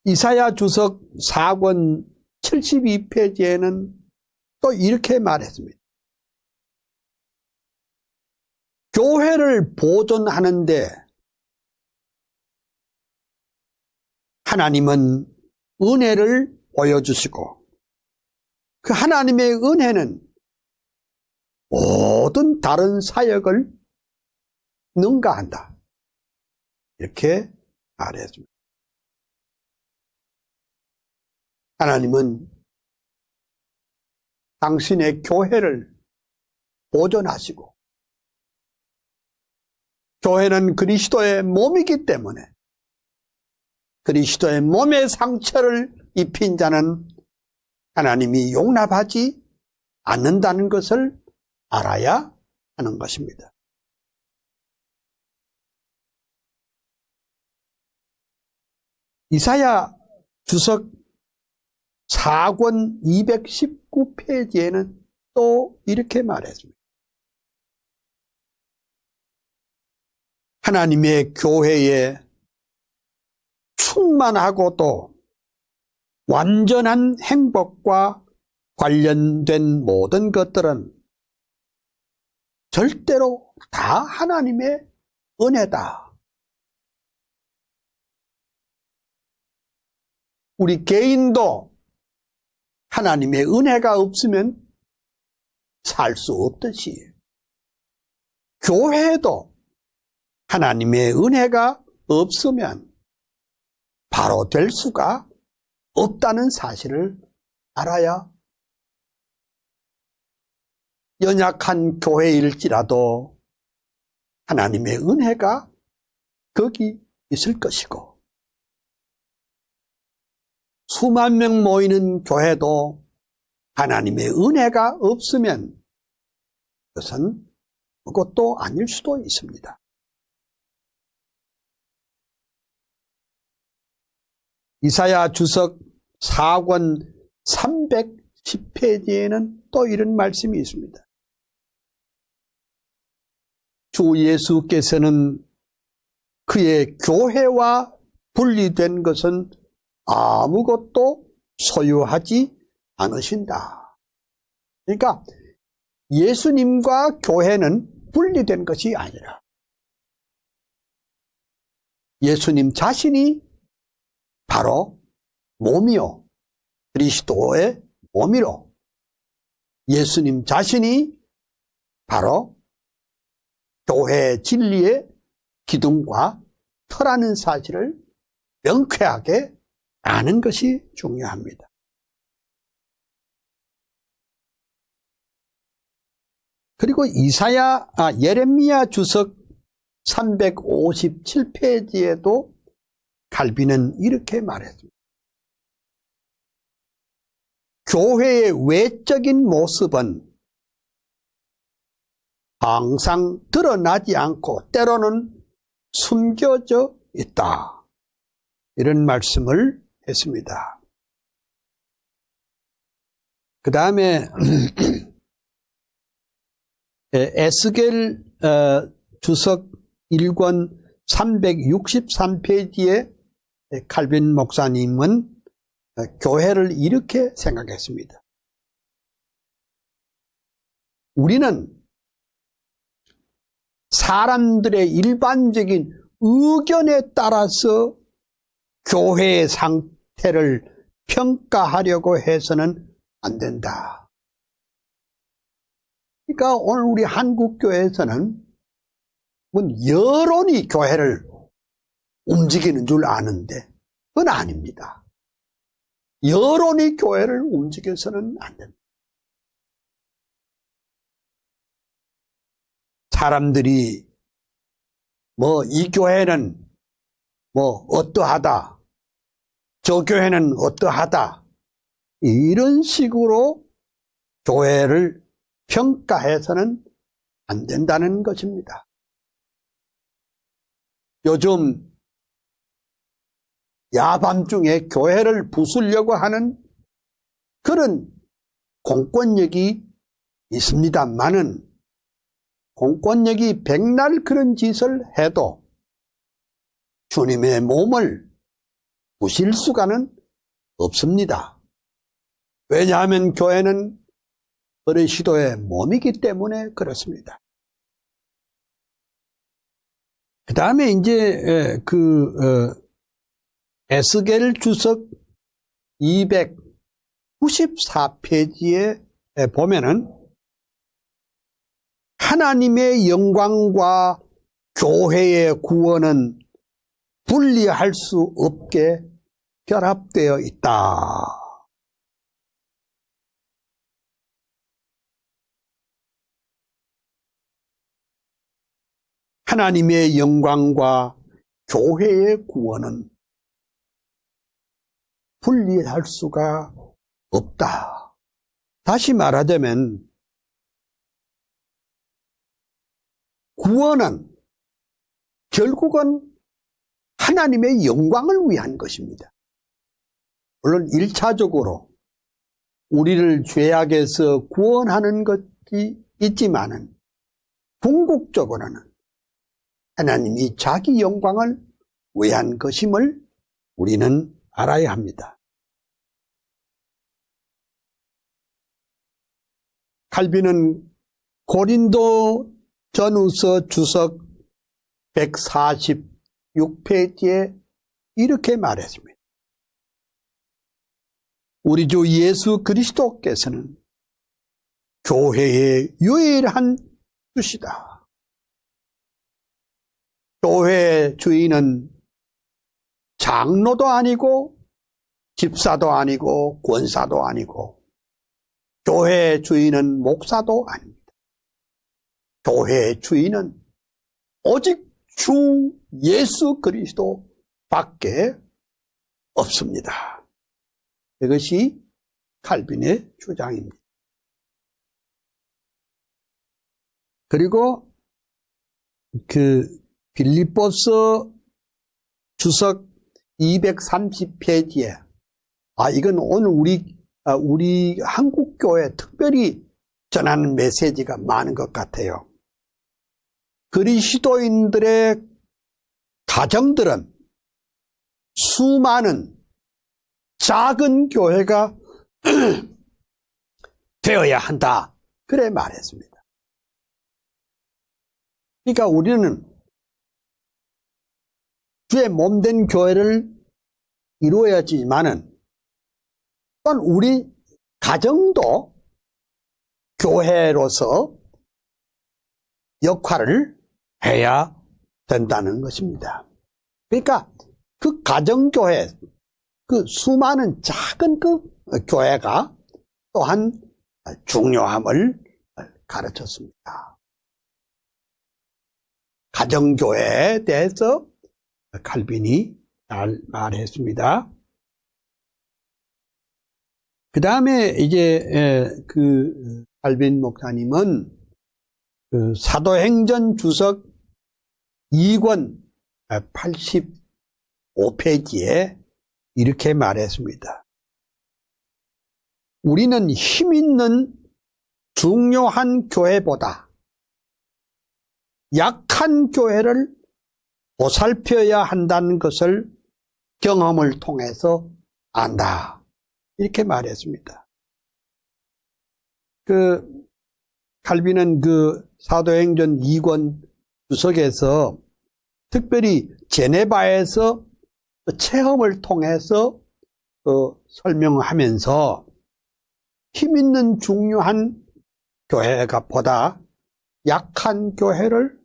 이사야 주석 4권 72페이지에는 또 이렇게 말했습니다. 교회를 보존하는데 하나님은 은혜를 보여주시고, 그 하나님의 은혜는 모든 다른 사역을 능가한다. 이렇게 말했습니다. 하나님은 당신의 교회를 보존하시고, 교회는 그리스도의 몸이기 때문에 그리스도의 몸의 상처를 입힌 자는 하나님이 용납하지 않는다는 것을 알아야 하는 것입니다. 이사야 주석 4권 219페이지에는 또 이렇게 말했습니다. 하나님의 교회에 충만하고도 완전한 행복과 관련된 모든 것들은 절대로 다 하나님의 은혜다. 우리 개인도 하나님의 은혜가 없으면 살 수 없듯이 교회도 하나님의 은혜가 없으면 바로 될 수가 없다는 사실을 알아야, 연약한 교회일지라도 하나님의 은혜가 거기 있을 것이고, 수만 명 모이는 교회도 하나님의 은혜가 없으면 그것은 그것도 아닐 수도 있습니다. 이사야 주석 4권 310페이지에는 또 이런 말씀이 있습니다. 주 예수께서는 그의 교회와 분리된 것은 아무것도 소유하지 않으신다. 그러니까 예수님과 교회는 분리된 것이 아니라 예수님 자신이 바로 몸이요, 그리스도의 몸이로, 예수님 자신이 바로 교회의 진리의 기둥과 터라는 사실을 명쾌하게 아는 것이 중요합니다. 그리고 예레미야 주석 357페이지에도 칼빈은 이렇게 말했습니다. 교회의 외적인 모습은 항상 드러나지 않고 때로는 숨겨져 있다. 이런 말씀을 했습니다. 그 다음에 에스겔 주석 1권 363페이지에 칼빈 목사님은 교회를 이렇게 생각했습니다. 우리는 사람들의 일반적인 의견에 따라서 교회의 상태를 평가하려고 해서는 안 된다. 그러니까 오늘 우리 한국교회에서는 여론이 교회를 움직이는 줄 아는데 그건 아닙니다. 여론이 교회를 움직여서는 안 됩니다. 사람들이 이 교회는 뭐 어떠하다, 저 교회는 어떠하다, 이런 식으로 교회를 평가해서는 안 된다는 것입니다. 요즘 야밤중에 교회를 부수려고 하는 그런 공권력이 있습니다만은, 공권력이 백날 그런 짓을 해도 주님의 몸을 부실 수가는 없습니다. 왜냐하면 교회는 그리스도의 몸이기 때문에 그렇습니다. 그 다음에 이제 에스겔 주석 294페이지에 보면은 하나님의 영광과 교회의 구원은 분리할 수 없게 결합되어 있다. 하나님의 영광과 교회의 구원은 분리할 수가 없다. 다시 말하자면 구원은 결국은 하나님의 영광을 위한 것입니다. 물론 1차적으로 우리를 죄악에서 구원하는 것이 있지만은 궁극적으로는 하나님이 자기 영광을 위한 것임을 우리는 알아야 합니다. 칼빈은 고린도 전후서 주석 146페이지에 이렇게 말했습니다. 우리 주 예수 그리스도께서는 교회의 유일한 주시다. 교회의 주인은 장로도 아니고 집사도 아니고 권사도 아니고 교회의 주인은 목사도 아닙니다. 교회의 주인은 오직 주 예수 그리스도 밖에 없습니다. 이것이 칼빈의 주장입니다. 그리고 빌립보서 주석 230페이지에 이건 오늘 우리 한국교회 특별히 전하는 메시지가 많은 것 같아요. 그리스도인들의 가정들은 수많은 작은 교회가 되어야 한다. 그래 말했습니다. 그러니까 우리는 주의 몸된 교회를 이루어야지만은 또한 우리 가정도 교회로서 역할을 해야 된다는 것입니다. 그러니까 그 가정교회, 그 수많은 작은 그 교회가 또한 중요함을 가르쳤습니다. 가정교회에 대해서 칼빈이 잘 말했습니다. 그 다음에 이제 칼빈 목사님은 사도행전 주석 2권 85페이지에 이렇게 말했습니다. 우리는 힘 있는 중요한 교회보다 약한 교회를 보살펴야 한다는 것을 경험을 통해서 안다. 이렇게 말했습니다. 칼빈은 사도행전 2권 주석에서 특별히 제네바에서 체험을 통해서 설명하면서 힘 있는 중요한 교회가 보다 약한 교회를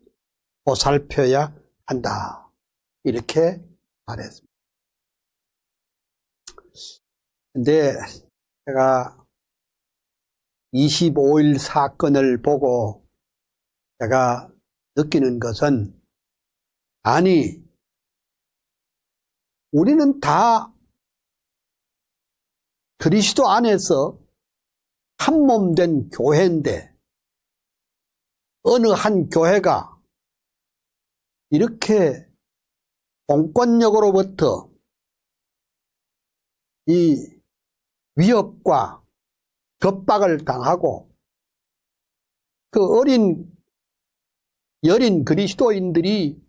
보살펴야 한다. 이렇게 말했습니다. 근데 제가 25일 사건을 보고 제가 느끼는 것은, 아니 우리는 다 그리스도 안에서 한 몸 된 교회인데 어느 한 교회가 이렇게 공권력으로부터 이 위협과 겁박을 당하고 그 여린 그리스도인들이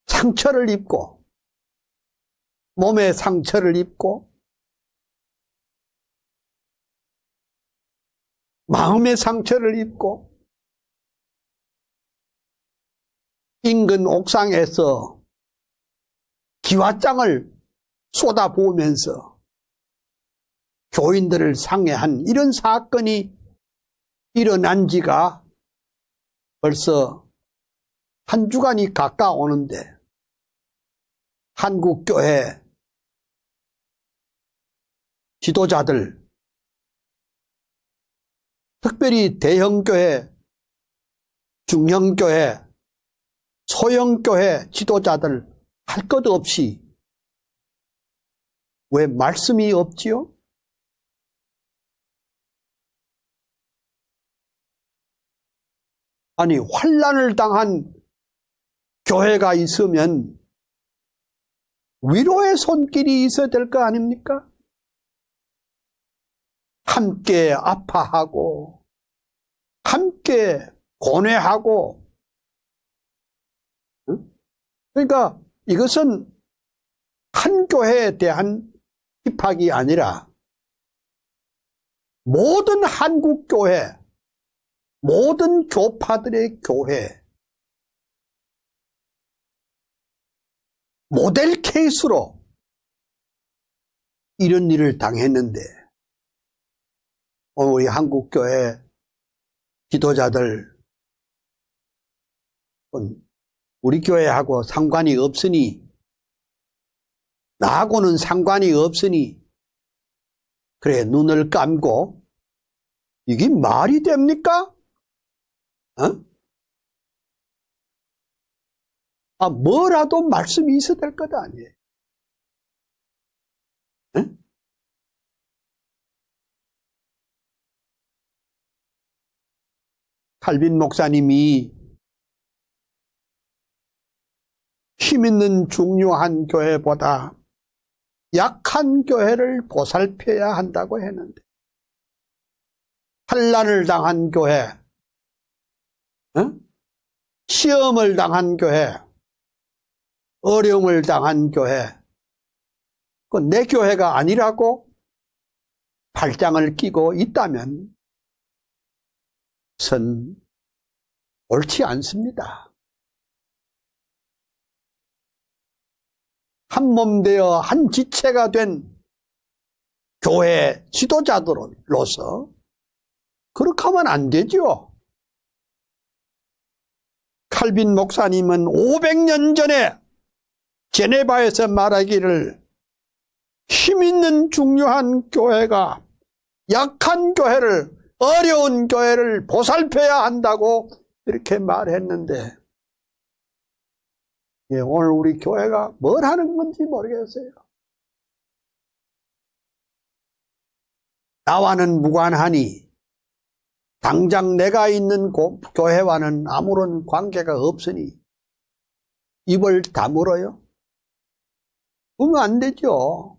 상처를 입고 몸에 상처를 입고 마음의 상처를 입고 인근 옥상에서 기와장을 쏟아부으면서 교인들을 상해한 이런 사건이 일어난 지가 벌써 한 주간이 가까워오는데 한국교회 지도자들, 특별히 대형교회, 중형교회, 소형교회 지도자들 할 것 없이 왜 말씀이 없지요? 아니, 환난을 당한 교회가 있으면 위로의 손길이 있어야 될 거 아닙니까? 함께 아파하고 함께 고뇌하고, 그러니까 이것은 한 교회에 대한 핍박이 아니라 모든 한국 교회, 모든 교파들의 교회, 모델 케이스로 이런 일을 당했는데 오늘 우리 한국교회 지도자들 우리 교회하고 상관이 없으니, 나하고는 상관이 없으니 그래 눈을 감고, 이게 말이 됩니까? 뭐라도 말씀이 있어야 될 것 아니에요. 칼빈 목사님이 힘 있는 중요한 교회보다 약한 교회를 보살펴야 한다고 했는데, 환난을 당한 교회, 시험을 당한 교회, 어려움을 당한 교회, 그건 내 교회가 아니라고 발장을 끼고 있다면 그것은 옳지 않습니다. 한 몸 되어 한 지체가 된 교회 지도자들로서 그렇게 하면 안 되죠. 칼빈 목사님은 500년 전에 제네바에서 말하기를 힘있는 중요한 교회가 약한 교회를, 어려운 교회를 보살펴야 한다고 이렇게 말했는데, 오늘 우리 교회가 뭘 하는 건지 모르겠어요. 나와는 무관하니 당장 내가 있는 교회와는 아무런 관계가 없으니 입을 다물어요? 그러면 안 되죠.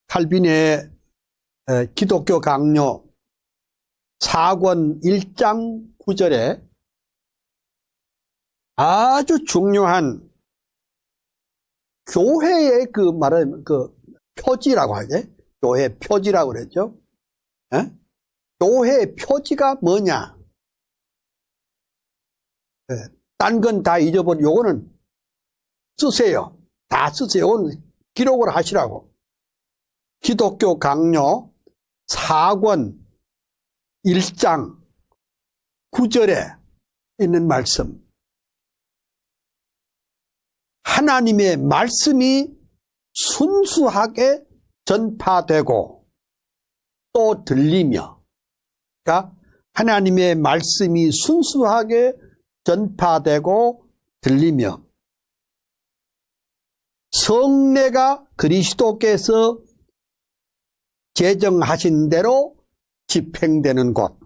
칼빈의 기독교 강요 4권 1장 9절에 아주 중요한 교회의 말하면 표지라고 하죠. 교회 표지라고 그랬죠. 교회의 표지가 뭐냐? 딴 건 다 잊어버리고 요거는 쓰세요. 다 쓰세요. 요거는 기록을 하시라고. 기독교 강요 4권 1장 9절에 있는 말씀. 하나님의 말씀이 순수하게 전파되고 또 들리며, 그러니까 하나님의 말씀이 순수하게 전파되고 들리며 성례가 그리스도께서 제정하신 대로 집행되는 곳,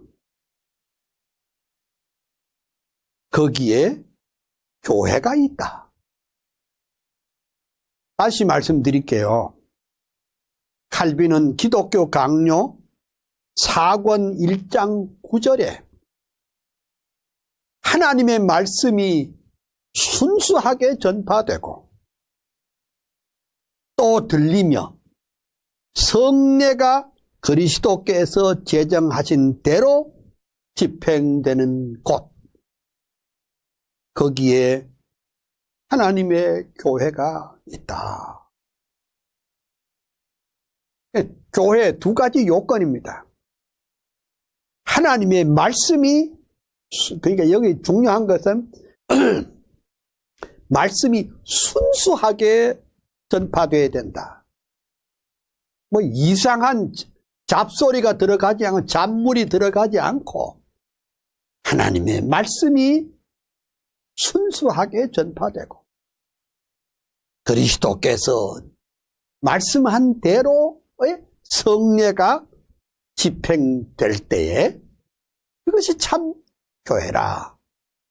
거기에 교회가 있다. 다시 말씀드릴게요. 칼빈은 기독교 강요 4권 1장 9절에 하나님의 말씀이 순수하게 전파되고 또 들리며 성례가 그리스도께서 제정하신 대로 집행되는 곳, 거기에 하나님의 교회가 있다. 교회 두 가지 요건입니다. 하나님의 말씀이, 그러니까 여기 중요한 것은 말씀이 순수하게 전파되어야 된다. 뭐 이상한 잡소리가 들어가지 않고 잡물이 들어가지 않고 하나님의 말씀이 순수하게 전파되고 그리스도께서 말씀한 대로의 성례가 집행될 때에 그것이 참 교회라,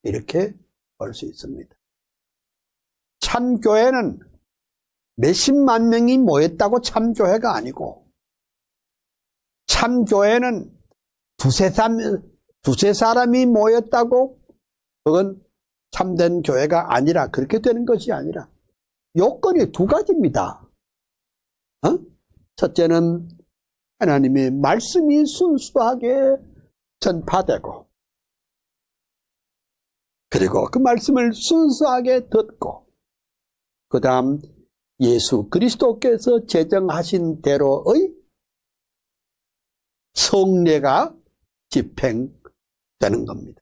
이렇게 볼 수 있습니다. 참 교회는 몇십만 명이 모였다고 참 교회가 아니고, 참 교회는 두세 사람이 모였다고 그건 참된 교회가 아니라, 그렇게 되는 것이 아니라 요건이 두 가지입니다. 첫째는 하나님의 말씀이 순수하게 전파되고, 그리고 그 말씀을 순수하게 듣고, 그 다음 예수 그리스도께서 제정하신 대로의 성례가 집행되는 겁니다.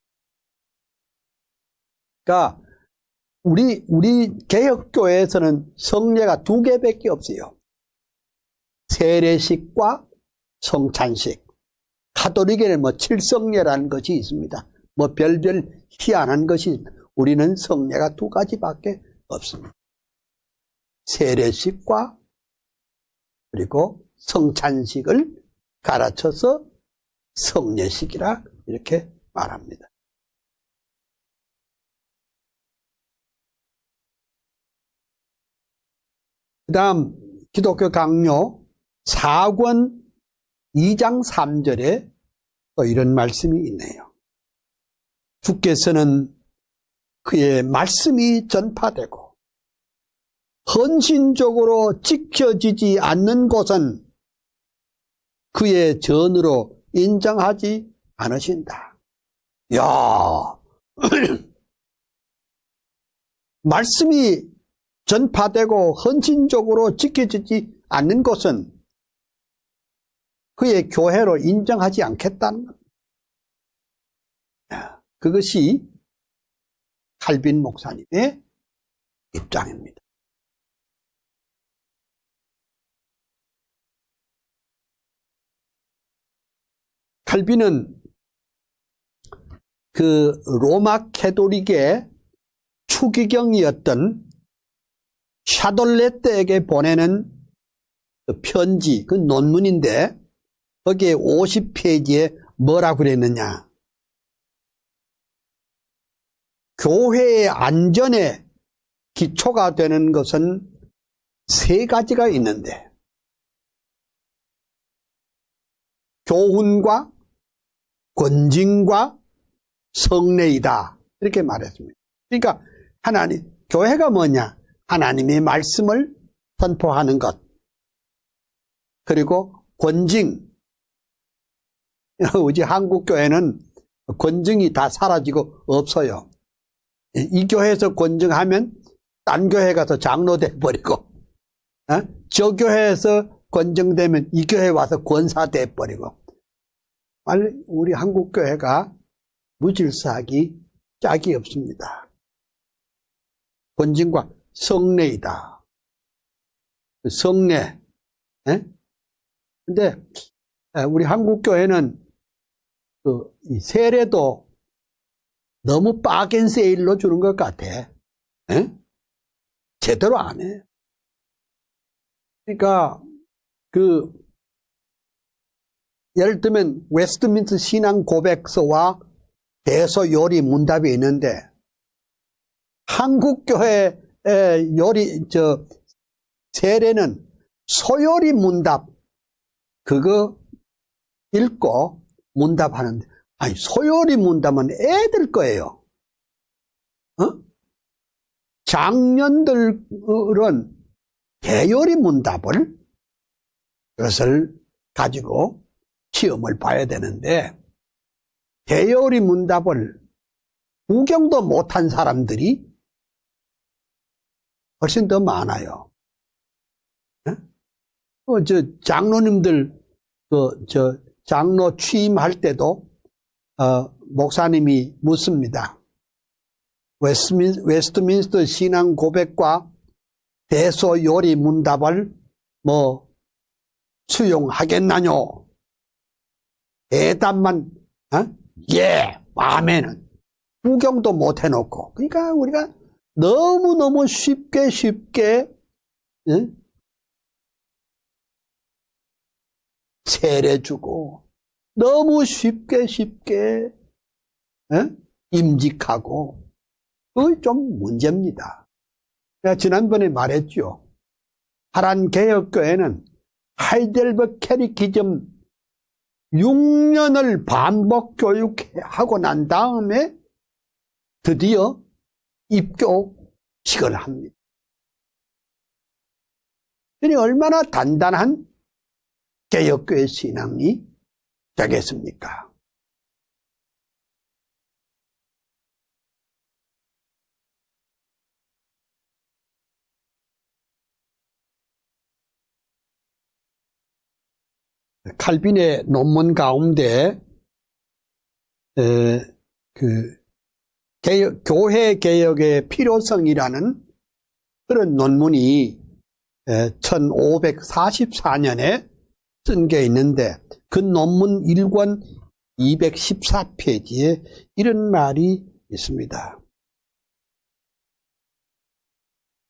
그러니까 우리 개혁교회에서는 성례가 두 개밖에 없어요. 세례식과 성찬식. 가톨릭에는 뭐 칠성례라는 것이 있습니다. 뭐 별별 희한한 것이 있습니다. 우리는 성례가 두 가지밖에 없습니다. 세례식과 그리고 성찬식을 갈아쳐서 성례식이라 이렇게 말합니다. 그 다음 기독교 강요 4권 2장 3절에 또 이런 말씀이 있네요. 주께서는 그의 말씀이 전파되고 헌신적으로 지켜지지 않는 곳은 그의 전으로 인정하지 않으신다. 이야, 말씀이 전파되고 헌신적으로 지켜지지 않는 곳은 그의 교회로 인정하지 않겠다는 겁니다. 그것이 칼빈 목사님의 입장입니다. 칼빈은 그 로마 캐톨릭의 추기경이었던 샤돌레트에게 보내는 그 편지, 그 논문인데 거기에 50페이지에 뭐라고 그랬느냐. 교회의 안전에 기초가 되는 것은 세 가지가 있는데 교훈과 권징과 성례이다, 이렇게 말했습니다. 그러니까 교회가 뭐냐? 하나님의 말씀을 선포하는 것, 그리고 권징. 우리 한국 교회는 권징이 다 사라지고 없어요. 이 교회에서 권징하면 딴 교회 가서 장로 돼버리고, 저 교회에서 권정되면 이 교회 와서 권사돼 버리고. 우리 한국 교회가 무질서하기 짝이 없습니다. 권징과 성례이다. 성례. 근데 우리 한국 교회는 이 세례도 너무 빠겐 세일로 주는 것 같아. 제대로 안 해. 그러니까 예를 들면 웨스트민스터 신앙 고백서와 대소요리 문답이 있는데 한국 교회 세례는 소요리 문답 그거 읽고 문답하는데 아니 소요리 문답은 애들 거예요. 장년들은 대요리 문답을 그것을 가지고 시험을 봐야 되는데 대요리 문답을 구경도 못한 사람들이 훨씬 더 많아요. 장로님들 장로 취임할 때도 목사님이 묻습니다. 웨스트민스터 신앙 고백과 대소요리 문답을 수용하겠나뇨? 대답만 예, 아멘은 구경도 못 해놓고 그러니까 우리가 너무너무 쉽게 세례 주고 너무 쉽게 임직하고 그게 좀 문제입니다. 제가 지난번에 말했죠. 하란개혁교회는 하이델버그 캐리키즘 6년을 반복 교육하고 난 다음에 드디어 입교식을 합니다. 그러니 얼마나 단단한 개혁교회 신앙이 되겠습니까? 칼빈의 논문 가운데 교회 개혁의 필요성이라는 그런 논문이 1544년에 쓴 게 있는데 그 논문 1권 214페이지에 이런 말이 있습니다.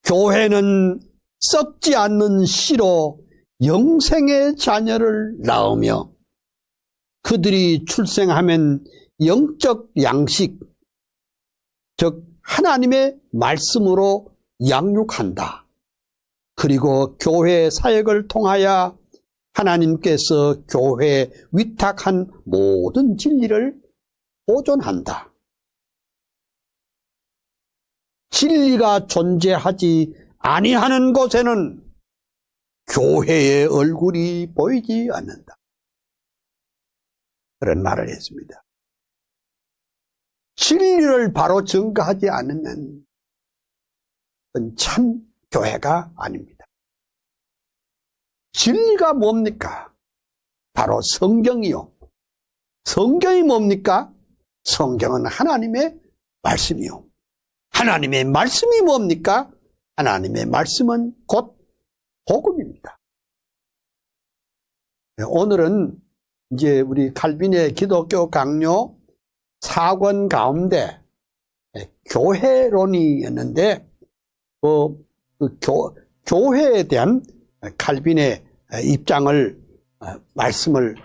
교회는 썩지 않는 씨로 영생의 자녀를 낳으며 그들이 출생하면 영적 양식, 즉 하나님의 말씀으로 양육한다. 그리고 교회 사역을 통하여 하나님께서 교회에 위탁한 모든 진리를 보존한다. 진리가 존재하지 아니하는 곳에는 교회의 얼굴이 보이지 않는다. 그런 말을 했습니다. 진리를 바로 증거하지 않으면 그건 참 교회가 아닙니다. 진리가 뭡니까? 바로 성경이요. 성경이 뭡니까? 성경은 하나님의 말씀이요. 하나님의 말씀이 뭡니까? 하나님의 말씀은 곧 복음입니다. 오늘은 이제 우리 칼빈의 기독교 강요 4권 가운데 교회론이었는데 교회에 대한 칼빈의 입장을 말씀을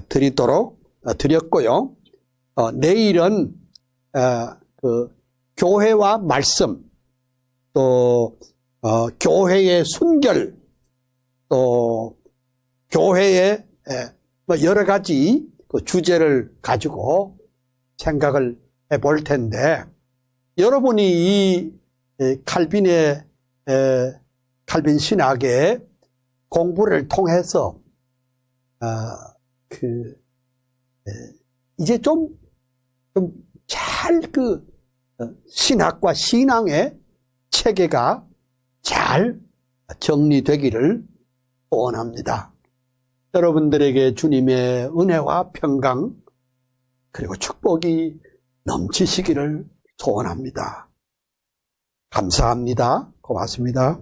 드렸고요. 내일은 교회와 말씀, 또 교회의 순결, 또 교회의 여러 가지 주제를 가지고 생각을 해볼 텐데, 여러분이 이 칼빈의 칼빈 신학의 공부를 통해서 이제 좀 잘 신학과 신앙의 체계가 잘 정리되기를 소원합니다. 여러분들에게 주님의 은혜와 평강 그리고 축복이 넘치시기를 소원합니다. 감사합니다. 고맙습니다.